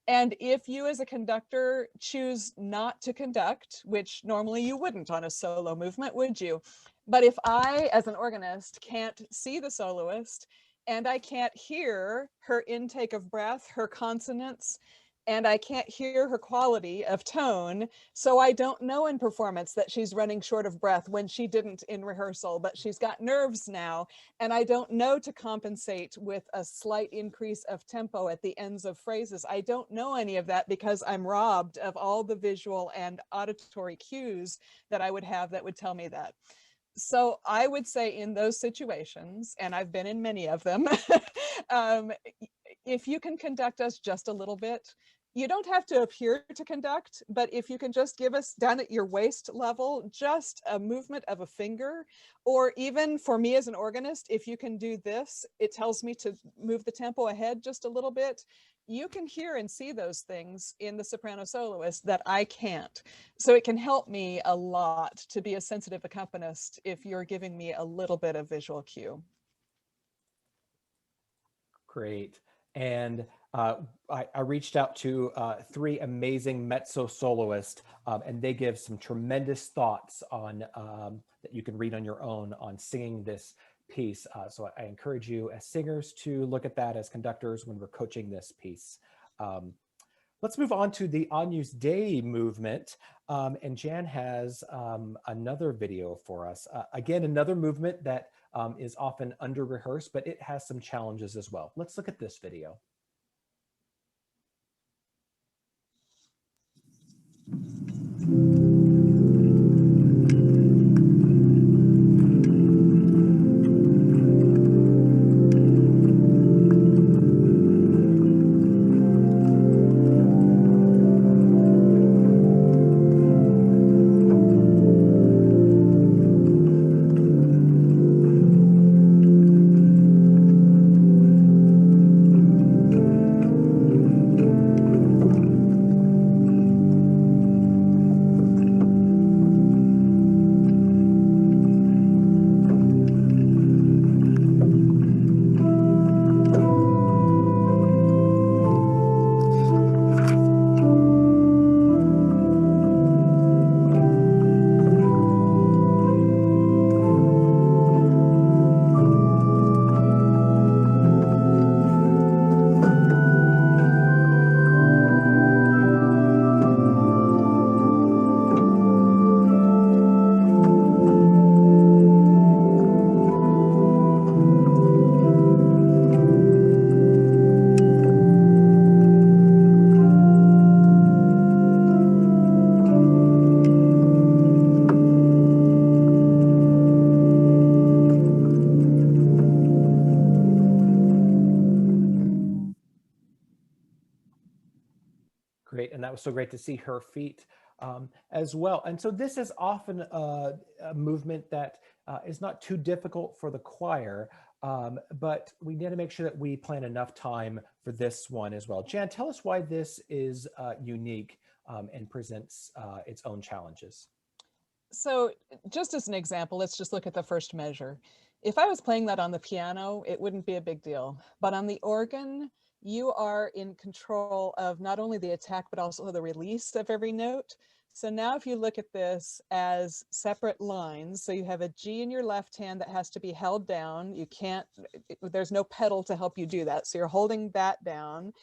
And if you as a conductor choose not to conduct, which normally you wouldn't on a solo movement, would you? But if I, as an organist, can't see the soloist and I can't hear her intake of breath, her consonants, and I can't hear her quality of tone, so I don't know in performance that she's running short of breath when she didn't in rehearsal, but she's got nerves now, and I don't know to compensate with a slight increase of tempo at the ends of phrases. I don't know any of that because I'm robbed of all the visual and auditory cues that I would have that would tell me that. So I would say in those situations, and I've been in many of them, if you can conduct us just a little bit, you don't have to appear to conduct, but if you can just give us down at your waist level, just a movement of a finger, or even for me as an organist, if you can do this, it tells me to move the tempo ahead just a little bit. You can hear and see those things in the soprano soloist that I can't. So it can help me a lot to be a sensitive accompanist if you're giving me a little bit of visual cue. Great. And I reached out to three amazing mezzo soloists, and they give some tremendous thoughts on that you can read on your own on singing this piece. So I encourage you as singers to look at that as conductors when we're coaching this piece. Let's move on to the Agnus Dei movement. And Jan has another video for us. Again, another movement that is often under rehearsed, but it has some challenges as well. Let's look at this video. Great, and that was so great to see her feet as well. And so this is often a movement that is not too difficult for the choir, but we need to make sure that we plan enough time for this one as well. Jan, tell us why this is unique and presents its own challenges. So just as an example, let's just look at the first measure. If I was playing that on the piano, it wouldn't be a big deal. But on the organ, you are in control of not only the attack, but also the release of every note. So now if you look at this as separate lines, so you have a G in your left hand that has to be held down. You can't, there's no pedal to help you do that. So you're holding that down.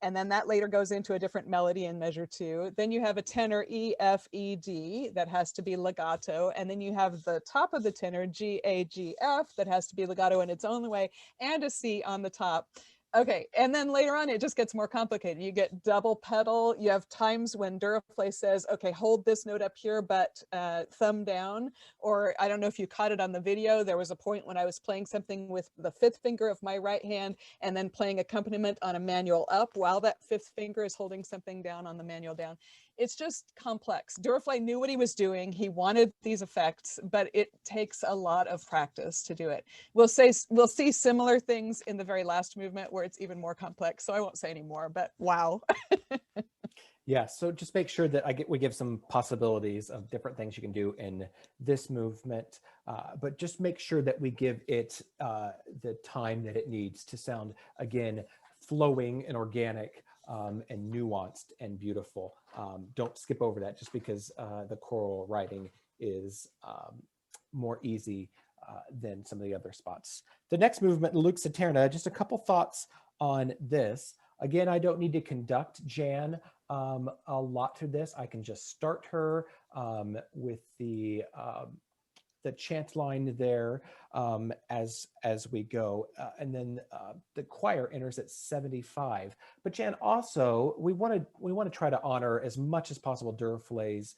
And then that later goes into a different melody in measure 2. Then you have a tenor E, F, E, D that has to be legato. And then you have the top of the tenor G, A, G, F that has to be legato in its own way, and a C on the top. Okay, and then later on, it just gets more complicated. You get double pedal. You have times when Duruflé says, okay, hold this note up here, but thumb down. Or I don't know if you caught it on the video. There was a point when I was playing something with the 5th finger of my right hand and then playing accompaniment on a manual up while that 5th finger is holding something down on the manual down. It's just complex. Duruflé knew what he was doing. He wanted these effects, but it takes a lot of practice to do it. We'll see similar things in the very last movement where it's even more complex. So I won't say any more, but wow. Yeah, so just make sure that we give some possibilities of different things you can do in this movement, but just make sure that we give it the time that it needs to sound, again, flowing and organic and nuanced and beautiful. Don't skip over that just because the choral writing is more easy than some of the other spots. The next movement, Lux Eterna, just a couple thoughts on this. Again, I don't need to conduct Jan a lot through this. I can just start her with the chant line there as we go, and then the choir enters at 75. But Jan, also we want to try to honor as much as possible Duruflé's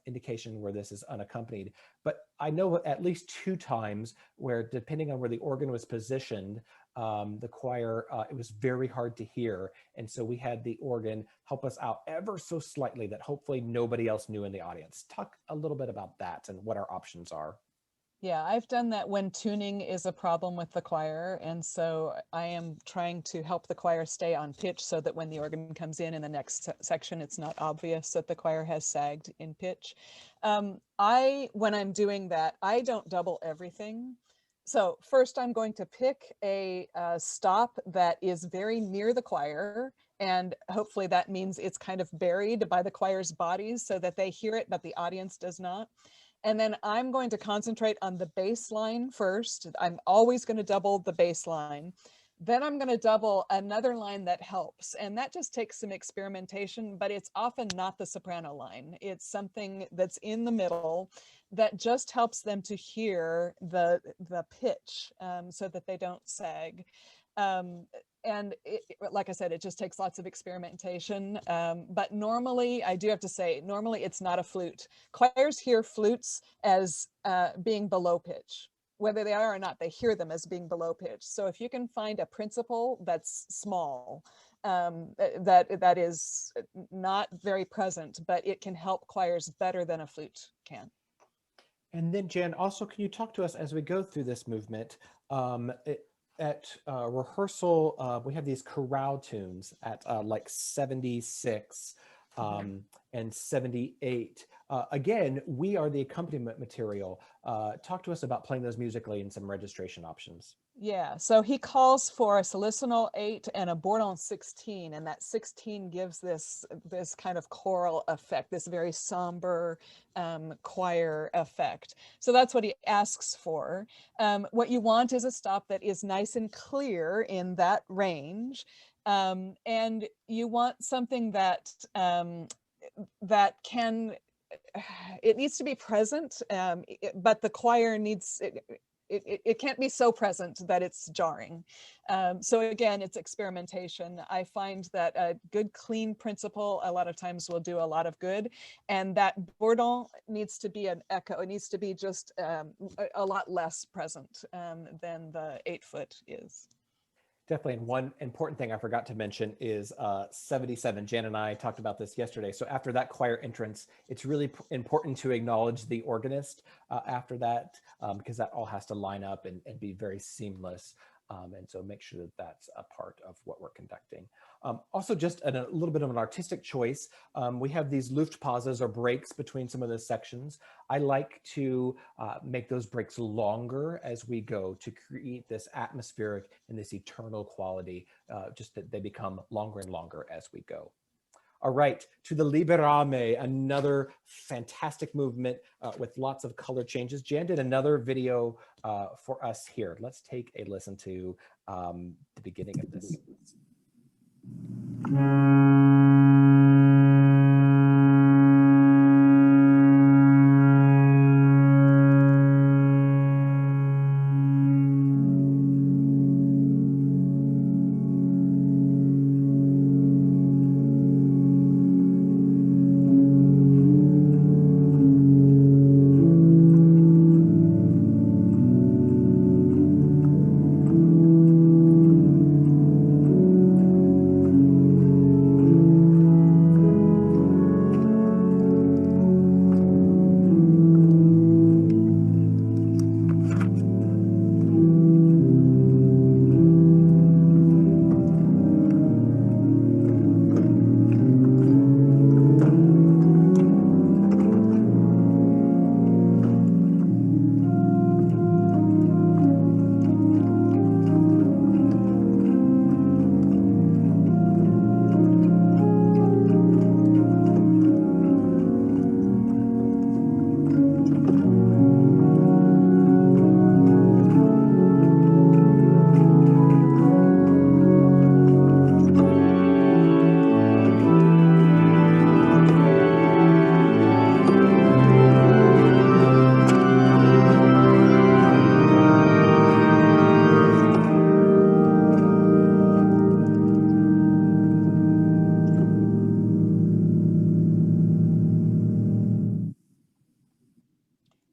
indication where this is unaccompanied. But I know at least 2 times where, depending on where the organ was positioned, the choir, it was very hard to hear. And so we had the organ help us out ever so slightly that hopefully nobody else knew in the audience. Talk a little bit about that and what our options are. Yeah, I've done that when tuning is a problem with the choir. And so I am trying to help the choir stay on pitch so that when the organ comes in the next section, it's not obvious that the choir has sagged in pitch. When I'm doing that, I don't double everything. So first I'm going to pick a stop that is very near the choir, and hopefully that means it's kind of buried by the choir's bodies so that they hear it, but the audience does not. And then I'm going to concentrate on the bass line first. I'm always going to double the bass line. Then I'm going to double another line that helps. And that just takes some experimentation, but it's often not the soprano line. It's something that's in the middle that just helps them to hear the pitch so that they don't sag. And like I said, it just takes lots of experimentation. But normally, I do have to say, normally it's not a flute. Choirs hear flutes as being below pitch. Whether they are or not, they hear them as being below pitch. So if you can find a principle that's small, that is not very present, but it can help choirs better than a flute can. And then Jan, also, can you talk to us as we go through this movement? At rehearsal, we have these chorale tunes at like 76 and 78. Again, we are the accompaniment material. Talk to us about playing those musically and some registration options. Yeah, so he calls for a solicinal 8 and a Bourdon 16, and that 16 gives this kind of choral effect, this very somber choir effect. So that's what he asks for. What you want is a stop that is nice and clear in that range, and you want something that that can, it needs to be present, but the choir needs, it can't be so present that it's jarring. So again, it's experimentation. I find that a good clean principle a lot of times will do a lot of good. And that Bourdon needs to be an echo. It needs to be just a lot less present than the 8-foot is. Definitely. And one important thing I forgot to mention is 77. Jan and I talked about this yesterday. So after that choir entrance, it's really important to acknowledge the organist after that, because that all has to line up and be very seamless. And so make sure that that's a part of what we're conducting. Also, just a little bit of an artistic choice. We have these Luft pauses or breaks between some of the sections. I like to make those breaks longer as we go to create this atmospheric and this eternal quality, just that they become longer and longer as we go. All right, to the Liberame, another fantastic movement with lots of color changes. Jan did another video for us here. Let's take a listen to the beginning of this.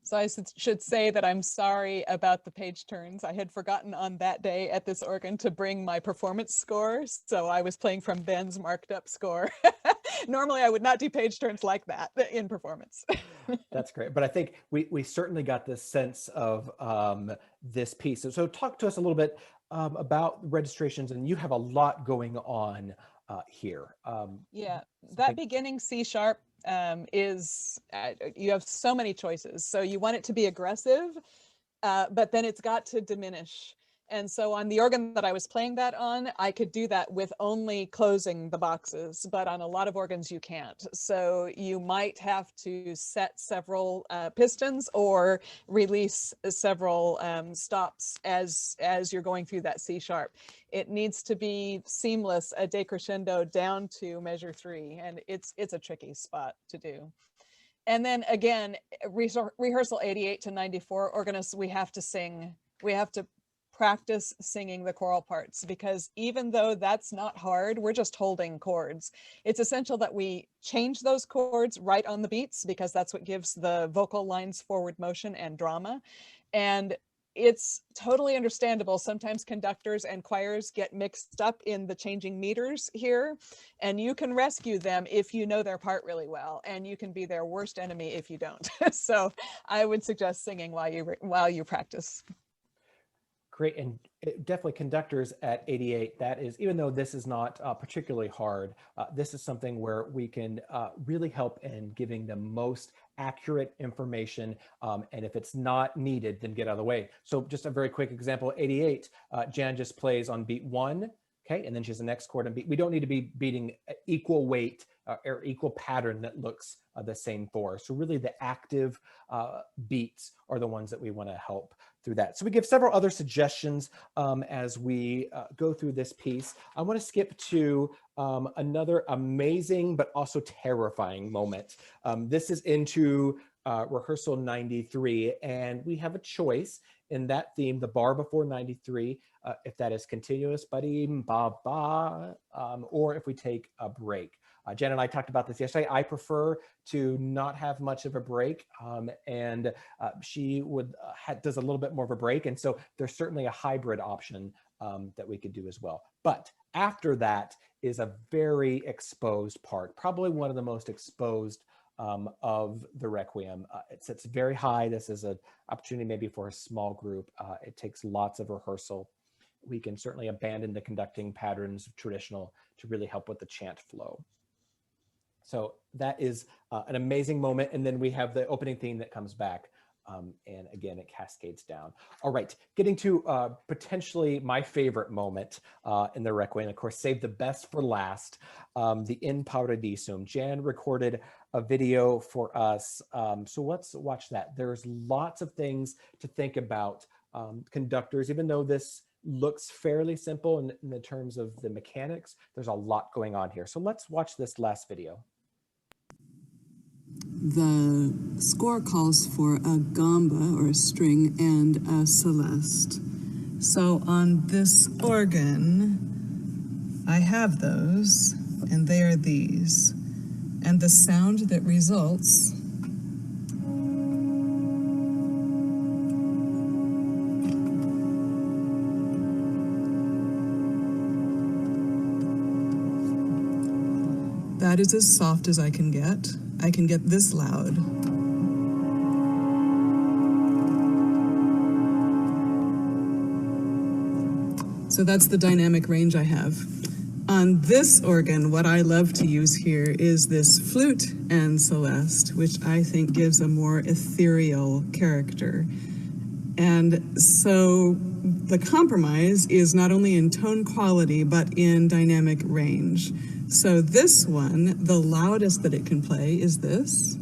So I should say that I'm sorry about the page turns. I had forgotten on that day at this organ to bring my performance score. So I was playing from Ben's marked up score. Normally I would not do page turns like that in performance. That's great. But I think we certainly got this sense of this piece. So talk to us a little bit about registrations, and you have a lot going on here. Yeah, that beginning C sharp is, you have so many choices. So you want it to be aggressive, but then it's got to diminish. And so on the organ that I was playing that on, I could do that with only closing the boxes, but on a lot of organs you can't. So you might have to set several pistons or release several stops as you're going through that C sharp. It needs to be seamless, a decrescendo down to measure 3, and it's a tricky spot to do. And then again, rehearsal 88 to 94 organists, we have to sing, we have to practice singing the choral parts, because even though that's not hard, we're just holding chords. It's essential that we change those chords right on the beats, because that's what gives the vocal lines forward motion and drama. And it's totally understandable. Sometimes conductors and choirs get mixed up in the changing meters here, and you can rescue them if you know their part really well, and you can be their worst enemy if you don't. So I would suggest singing while you practice. Great, and definitely conductors at 88, that is, even though this is not particularly hard, this is something where we can really help in giving the most accurate information, and if it's not needed, then get out of the way. So just a very quick example, 88, Jan just plays on beat 1, okay, and then she has the next chord on beat. We don't need to be beating equal weight or equal pattern that looks the same for. So really the active beats are the ones that we want to help through that. So we give several other suggestions as we go through this piece. I want to skip to another amazing but also terrifying moment. This is into rehearsal 93, and we have a choice in that theme, the bar before 93, if that is continuous, buddy, ba ba, or if we take a break. Jen and I talked about this yesterday. I prefer to not have much of a break, and she does a little bit more of a break, and so there's certainly a hybrid option that we could do as well. But after that is a very exposed part, probably one of the most exposed of the Requiem. It sits very high. This is an opportunity maybe for a small group. It takes lots of rehearsal. We can certainly abandon the conducting patterns of traditional to really help with the chant flow. So that is an amazing moment. And then we have the opening theme that comes back. And again, it cascades down. All right, getting to potentially my favorite moment in the Requiem, of course, save the best for last, the In Paradisum. Jan recorded a video for us. So let's watch that. There's lots of things to think about. Conductors, even though this looks fairly simple in the terms of the mechanics, there's a lot going on here. So let's watch this last video. The score calls for a gamba, or a string, and a celeste. So on this organ, I have those, and they are these. And the sound that results that is as soft as I can get. I can get this loud. So that's the dynamic range I have. On this organ, what I love to use here is this flute and celeste, which I think gives a more ethereal character. And so the compromise is not only in tone quality, but in dynamic range. So this one, the loudest that it can play is this.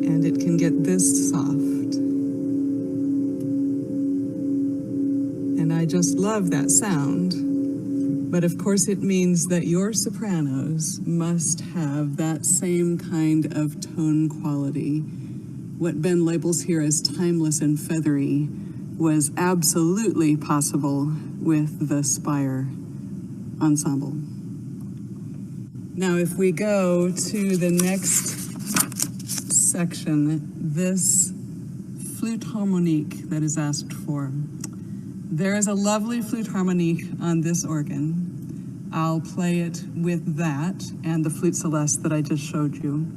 And it can get this soft. And I just love that sound. But of course it means that your sopranos must have that same kind of tone quality. What Ben labels here as timeless and feathery was absolutely possible with the Spire ensemble. Now, if we go to the next section, this flute harmonique that is asked for. There is a lovely flute harmonique on this organ. I'll play it with that and the flute celeste that I just showed you.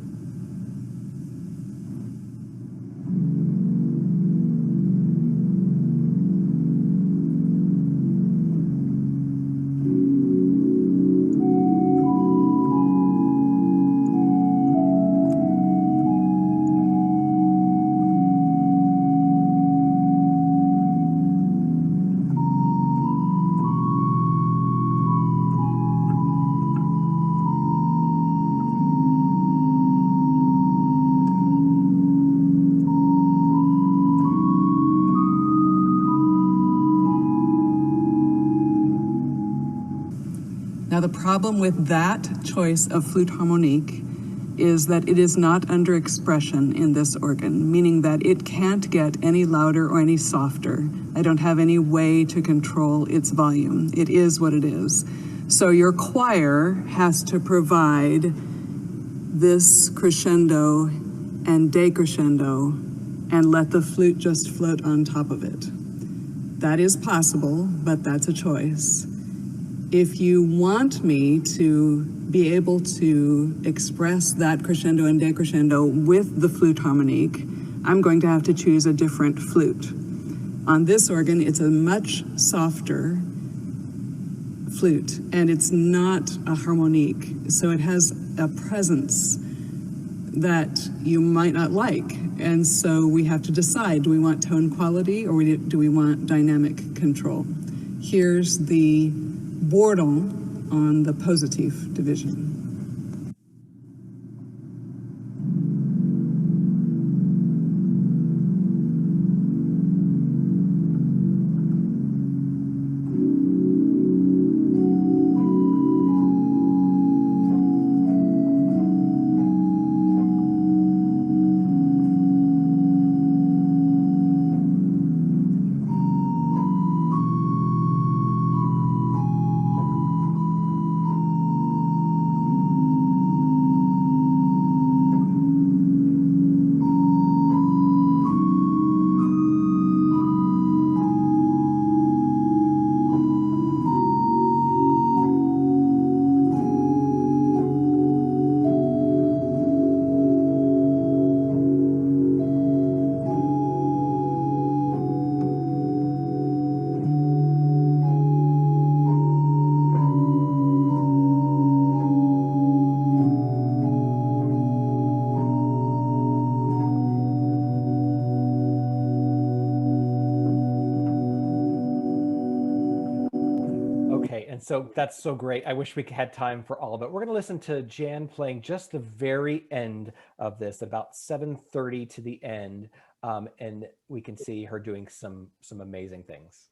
problem with that choice of flute harmonique is that it is not under expression in this organ, meaning that it can't get any louder or any softer. I don't have any way to control its volume. It is what it is. So your choir has to provide this crescendo and decrescendo and let the flute just float on top of it. That is possible, but that's a choice. If you want me to be able to express that crescendo and decrescendo with the flute harmonique, I'm going to have to choose a different flute. On this organ, it's a much softer flute, and it's not a harmonique, so it has a presence that you might not like. And so we have to decide, do we want tone quality or do we want dynamic control? Here's the bourdon on the positive division. And so that's so great. I wish we had time for all of it. We're going to listen to Jan playing just the very end of this, about 7:30 to the end, and we can see her doing some amazing things.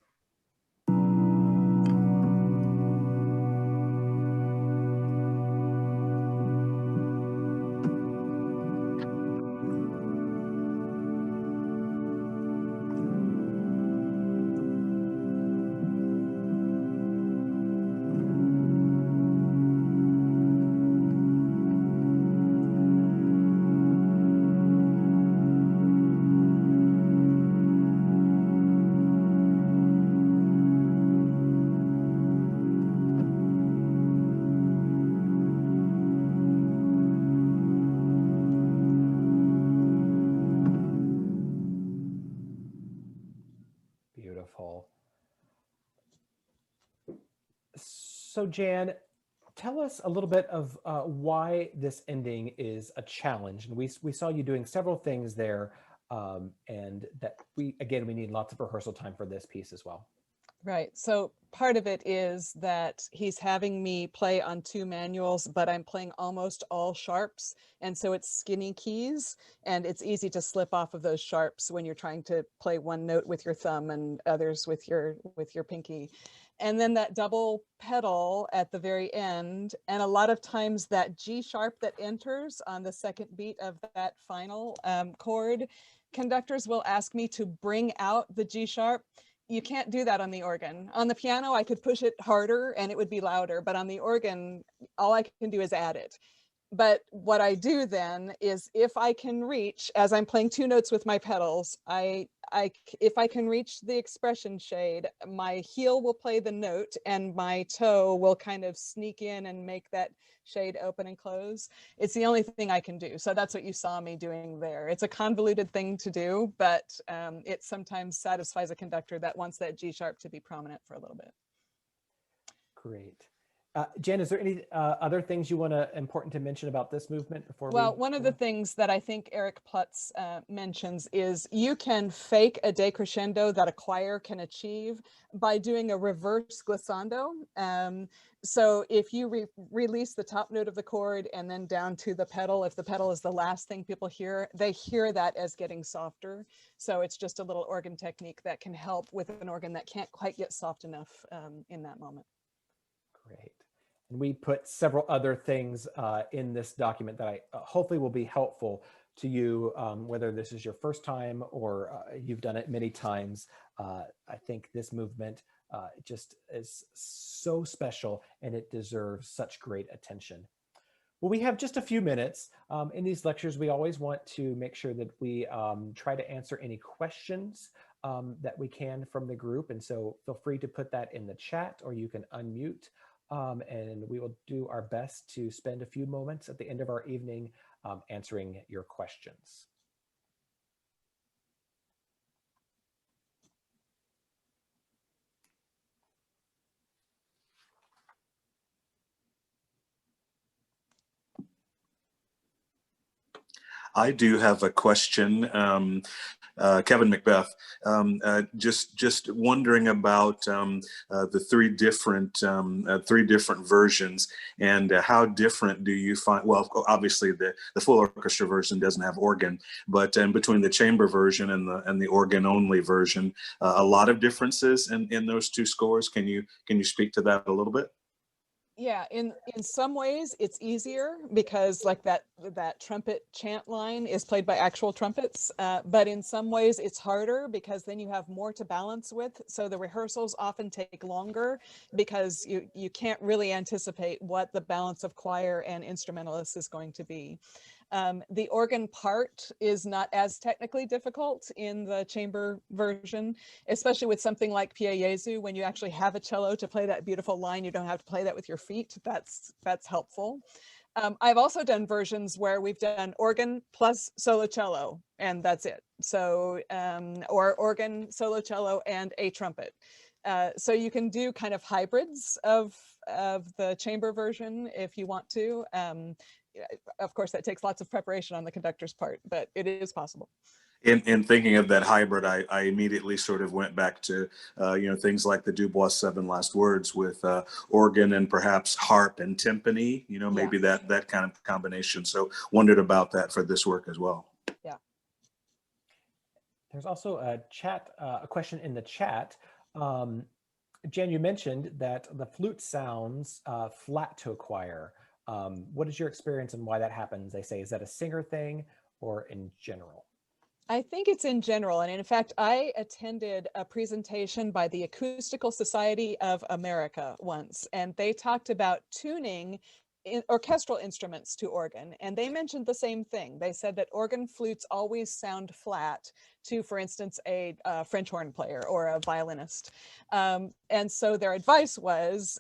Beautiful. So Jan, tell us a little bit of why this ending is a challenge. And we saw you doing several things there, and that we need lots of rehearsal time for this piece as well. Right. So part of it is that he's having me play on 2 manuals, but I'm playing almost all sharps. And so it's skinny keys, and it's easy to slip off of those sharps when you're trying to play one note with your thumb and others with your pinky. And then that double pedal at the very end, and a lot of times that G sharp that enters on the second beat of that final chord, conductors will ask me to bring out the G sharp. You can't do that on the organ. On the piano, I could push it harder and it would be louder, but on the organ, all I can do is add it. But what I do then is, if I can reach, as I'm playing 2 notes with my pedals, if I can reach the expression shade, my heel will play the note and my toe will kind of sneak in and make that shade open and close. It's the only thing I can do. So that's what you saw me doing there. It's a convoluted thing to do, but it sometimes satisfies a conductor that wants that G sharp to be prominent for a little bit. Great. Jan, is there any other things you want to important to mention about this movement before? Well, one of the things that I think Eric Plutz mentions is you can fake a decrescendo that a choir can achieve by doing a reverse glissando. So if you release the top note of the chord and then down to the pedal, if the pedal is the last thing people hear, they hear that as getting softer. So it's just a little organ technique that can help with an organ that can't quite get soft enough in that moment. Great. And we put several other things in this document that I hopefully will be helpful to you, whether this is your first time or you've done it many times. I think this movement just is so special and it deserves such great attention. Well, we have just a few minutes. In these lectures, we always want to make sure that we try to answer any questions that we can from the group. And so feel free to put that in the chat, or you can unmute. And we will do our best to spend a few moments at the end of our evening answering your questions. I do have a question, Kevin Macbeth. Just wondering about the three different versions, and how different do you find? Well, obviously the full orchestra version doesn't have organ, but between the chamber version and the organ only version, a lot of differences in those two scores. Can you speak to that a little bit? Yeah, in some ways it's easier because like that trumpet chant line is played by actual trumpets, but in some ways it's harder because then you have more to balance with. So the rehearsals often take longer because you can't really anticipate what the balance of choir and instrumentalists is going to be. The organ part is not as technically difficult in the chamber version, especially with something like Pie Jesu. When you actually have a cello to play that beautiful line, you don't have to play that with your feet. That's helpful. I've also done versions where we've done organ plus solo cello, and that's it. So, or organ, solo cello, and a trumpet. So you can do kind of hybrids of the chamber version if you want to. Of course, that takes lots of preparation on the conductor's part, but it is possible. In thinking of that hybrid, I immediately sort of went back to things like the Dubois Seven Last Words with organ and perhaps harp and timpani. Maybe that kind of combination. So wondered about that for this work as well. Yeah. There's also a question in the chat. Jan, you mentioned that the flute sounds flat to a choir. What is your experience and why that happens? They say, is that a singer thing or in general? I think it's in general. And in fact, I attended a presentation by the Acoustical Society of America once, and they talked about tuning orchestral instruments to organ. And they mentioned the same thing. They said that organ flutes always sound flat to, for instance, a French horn player or a violinist. And so their advice was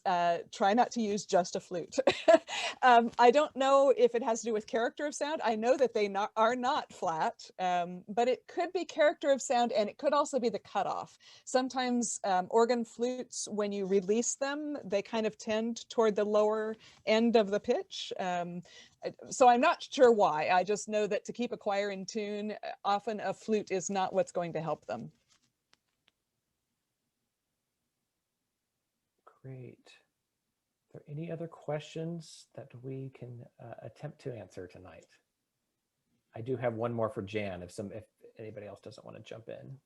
try not to use just a flute. I don't know if it has to do with character of sound. I know that they are not flat, but it could be character of sound, and it could also be the cutoff. Sometimes organ flutes, when you release them, they kind of tend toward the lower end of the pitch. So I'm not sure why. I just know that to keep a choir in tune, often a flute is not what's going to help them. Great. Are there any other questions that we can attempt to answer tonight? I do have one more for Jan if anybody else doesn't want to jump in.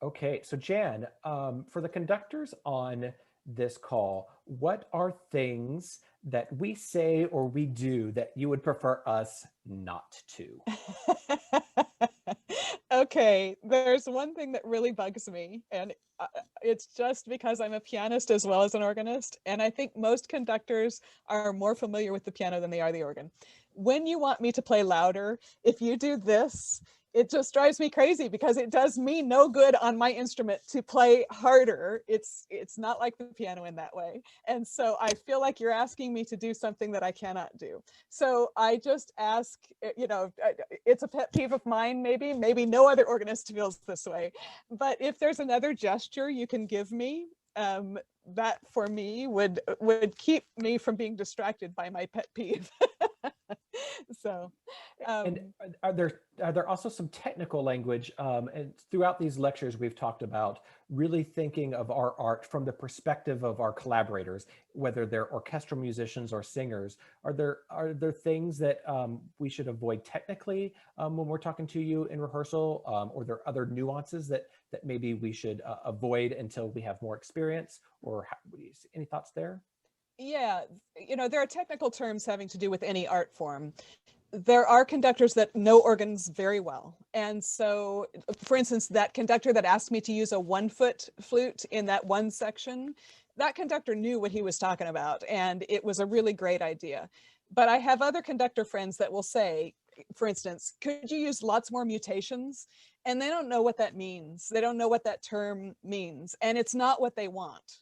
Okay, so Jan, for the conductors on this call, what are things that we say or we do that you would prefer us not to? Okay, there's one thing that really bugs me, and it's just because I'm a pianist as well as an organist, and I think most conductors are more familiar with the piano than they are the organ. When you want me to play louder, if you do this, it just drives me crazy because it does me no good on my instrument to play harder. It's not like the piano in that way. And so I feel like you're asking me to do something that I cannot do. So I just ask, it's a pet peeve of mine, maybe no other organist feels this way. But if there's another gesture you can give me, that for me would keep me from being distracted by my pet peeve. So, And um, are there also some technical language? And throughout these lectures, we've talked about really thinking of our art from the perspective of our collaborators, whether they're orchestral musicians or singers. Are there things that we should avoid technically when we're talking to you in rehearsal, or there are other nuances that maybe we should avoid until we have more experience? Or any thoughts there? yeah, there are technical terms having to do with any art form. There are conductors that know organs very well. And so, for instance, that conductor that asked me to use a 1-foot flute in that one section, that conductor knew what he was talking about, and it was a really great idea. But I have other conductor friends that will say, for instance, could you use lots more mutations? And they don't know what that means. They don't know what that term means. And it's not what they want.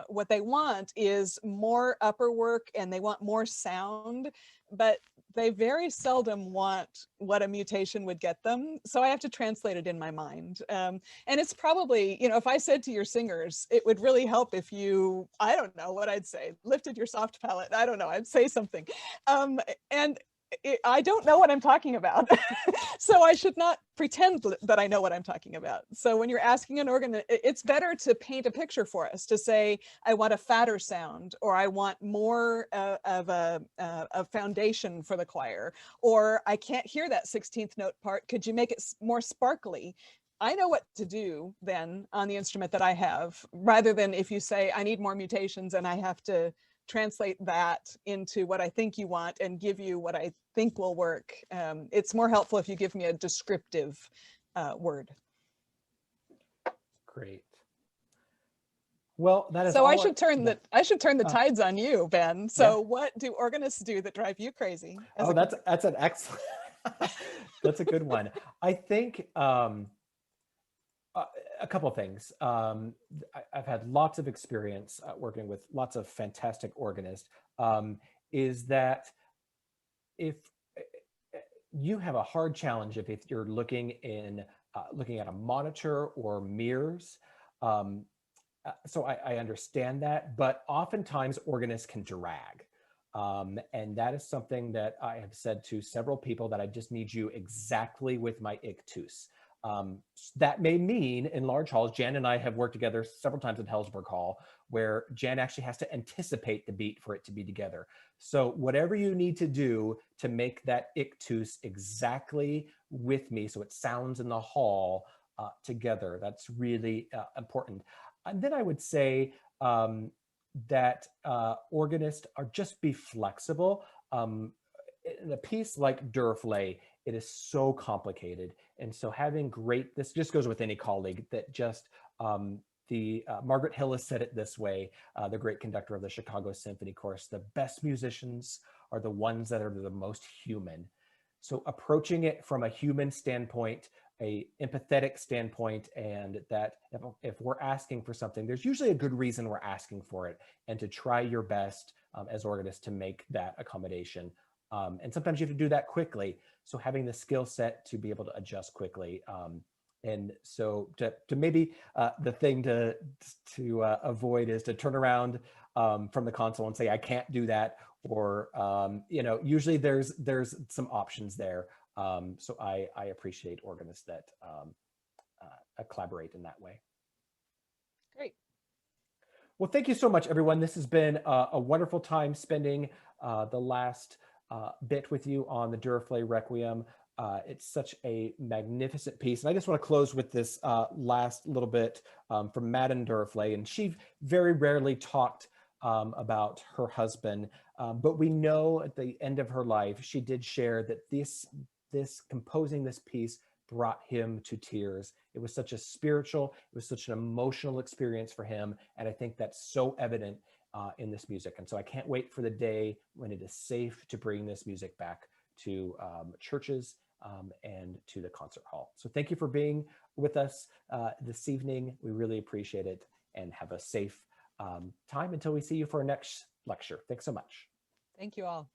What they want is more upper work, and they want more sound, but they very seldom want what a mutation would get them. So I have to translate it in my mind. And it's probably, if I said to your singers, it would really help if you, I don't know what I'd say, lifted your soft palate. I don't know, I'd say something. And I don't know what I'm talking about. So I should not pretend that I know what I'm talking about. So when you're asking an organ, it's better to paint a picture for us, to say, I want a fatter sound, or I want more of a foundation for the choir, or I can't hear that 16th note part. Could you make it more sparkly? I know what to do then on the instrument that I have, rather than if you say, I need more mutations and I have to translate that into what I think you want and give you what I think will work. It's more helpful if you give me a descriptive word. Great. Well, that is So I all. should turn Yeah. the Uh, tides on you, Ben. yeah. So what do organists do that drive you crazy as Oh, a conductor? that's an excellent. That's a good one. I think a couple of things. I've had lots of experience working with lots of fantastic organists. Is that if you have a hard challenge if you're looking at a monitor or mirrors. Um, so I understand that, but oftentimes organists can drag. And that is something that I have said to several people, that I just need you exactly with my ictus. That may mean in large halls, Jan and I have worked together several times at Hellsberg Hall, where Jan actually has to anticipate the beat for it to be together. So whatever you need to do to make that ictus exactly with me, so it sounds in the hall together, that's really important. And then I would say that organists are just be flexible. In a piece like Duruflé, it is so complicated. And so having this just goes with any colleague, that just Margaret Hill has said it this way, the great conductor of the Chicago Symphony Chorus: the best musicians are the ones that are the most human. So approaching it from a human standpoint, a empathetic standpoint, and that if we're asking for something, there's usually a good reason we're asking for it, and to try your best as organists to make that accommodation. And sometimes you have to do that quickly. So having the skill set to be able to adjust quickly. And so to maybe the thing to avoid is to turn around from the console and say, I can't do that. Or, usually there's some options there. So I appreciate organists that collaborate in that way. Great. Well, thank you so much, everyone. This has been a wonderful time spending the last bit with you on the Duruflé Requiem. It's such a magnificent piece. And I just want to close with this last little bit from Madame Duruflé. And she very rarely talked about her husband, but we know at the end of her life, she did share that this composing this piece brought him to tears. It was such a spiritual, it was such an emotional experience for him. And I think that's so evident in this music. And so I can't wait for the day when it is safe to bring this music back to churches and to the concert hall. So thank you for being with us this evening. We really appreciate it, and have a safe time until we see you for our next lecture. Thanks so much. Thank you all.